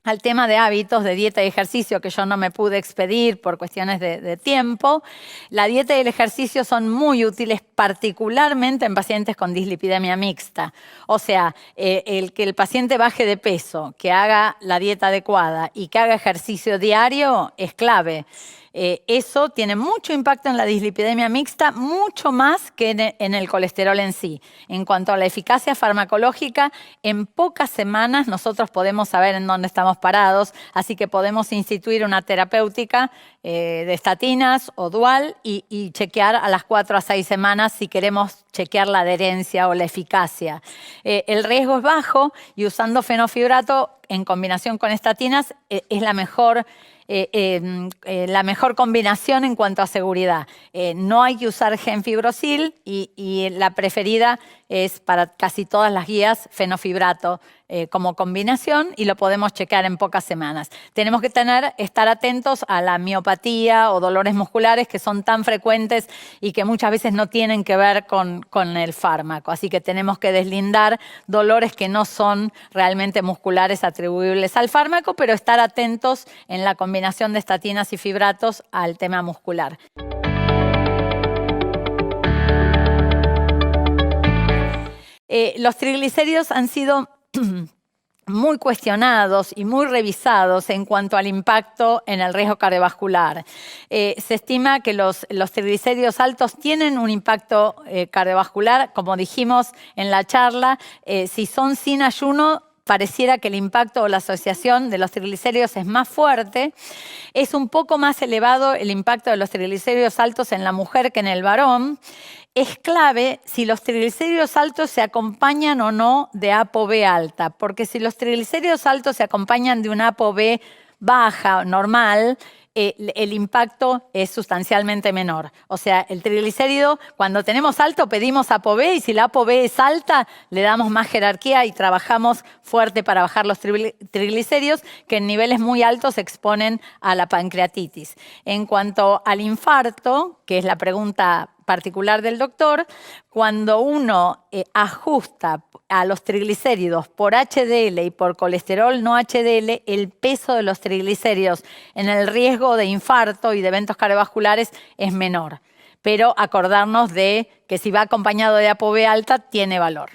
Speaker 2: Al tema de hábitos, de dieta y ejercicio, que yo no me pude expedir por cuestiones de tiempo, la dieta y el ejercicio son muy útiles, particularmente en pacientes con dislipidemia mixta. O sea, el que el paciente baje de peso, que haga la dieta adecuada y que haga ejercicio diario es clave. Eso tiene mucho impacto en la dislipidemia mixta, mucho más que en el colesterol en sí. En cuanto a la eficacia farmacológica, en pocas semanas nosotros podemos saber en dónde estamos parados, así que podemos instituir una terapéutica de estatinas o dual y chequear a las 4 a 6 semanas si queremos chequear la adherencia o la eficacia. El riesgo es bajo y usando fenofibrato en combinación con estatinas es la mejor combinación en cuanto a seguridad. No hay que usar genfibrosil y la preferida es para casi todas las guías fenofibrato como combinación, y lo podemos checar en pocas semanas. Tenemos que estar atentos a la miopatía o dolores musculares que son tan frecuentes y que muchas veces no tienen que ver con el fármaco. Así que tenemos que deslindar dolores que no son realmente musculares atribuibles al fármaco, pero estar atentos en la combinación de estatinas y fibratos al tema muscular. Los triglicéridos han sido muy cuestionados y muy revisados en cuanto al impacto en el riesgo cardiovascular. Se estima que los triglicéridos altos tienen un impacto cardiovascular, como dijimos en la charla. Si son sin ayuno, pareciera que el impacto o la asociación de los triglicéridos es más fuerte. Es un poco más elevado el impacto de los triglicéridos altos en la mujer que en el varón. Es clave si los triglicéridos altos se acompañan o no de ApoB alta, porque si los triglicéridos altos se acompañan de una ApoB baja, normal, el impacto es sustancialmente menor. O sea, el triglicérido, cuando tenemos alto, pedimos ApoB, y si la ApoB es alta, le damos más jerarquía y trabajamos fuerte para bajar los triglicéridos, que en niveles muy altos se exponen a la pancreatitis. En cuanto al infarto, que es la pregunta particular del doctor, cuando uno ajusta a los triglicéridos por HDL y por colesterol no HDL, el peso de los triglicéridos en el riesgo de infarto y de eventos cardiovasculares es menor. Pero acordarnos de que si va acompañado de ApoB alta, tiene valor.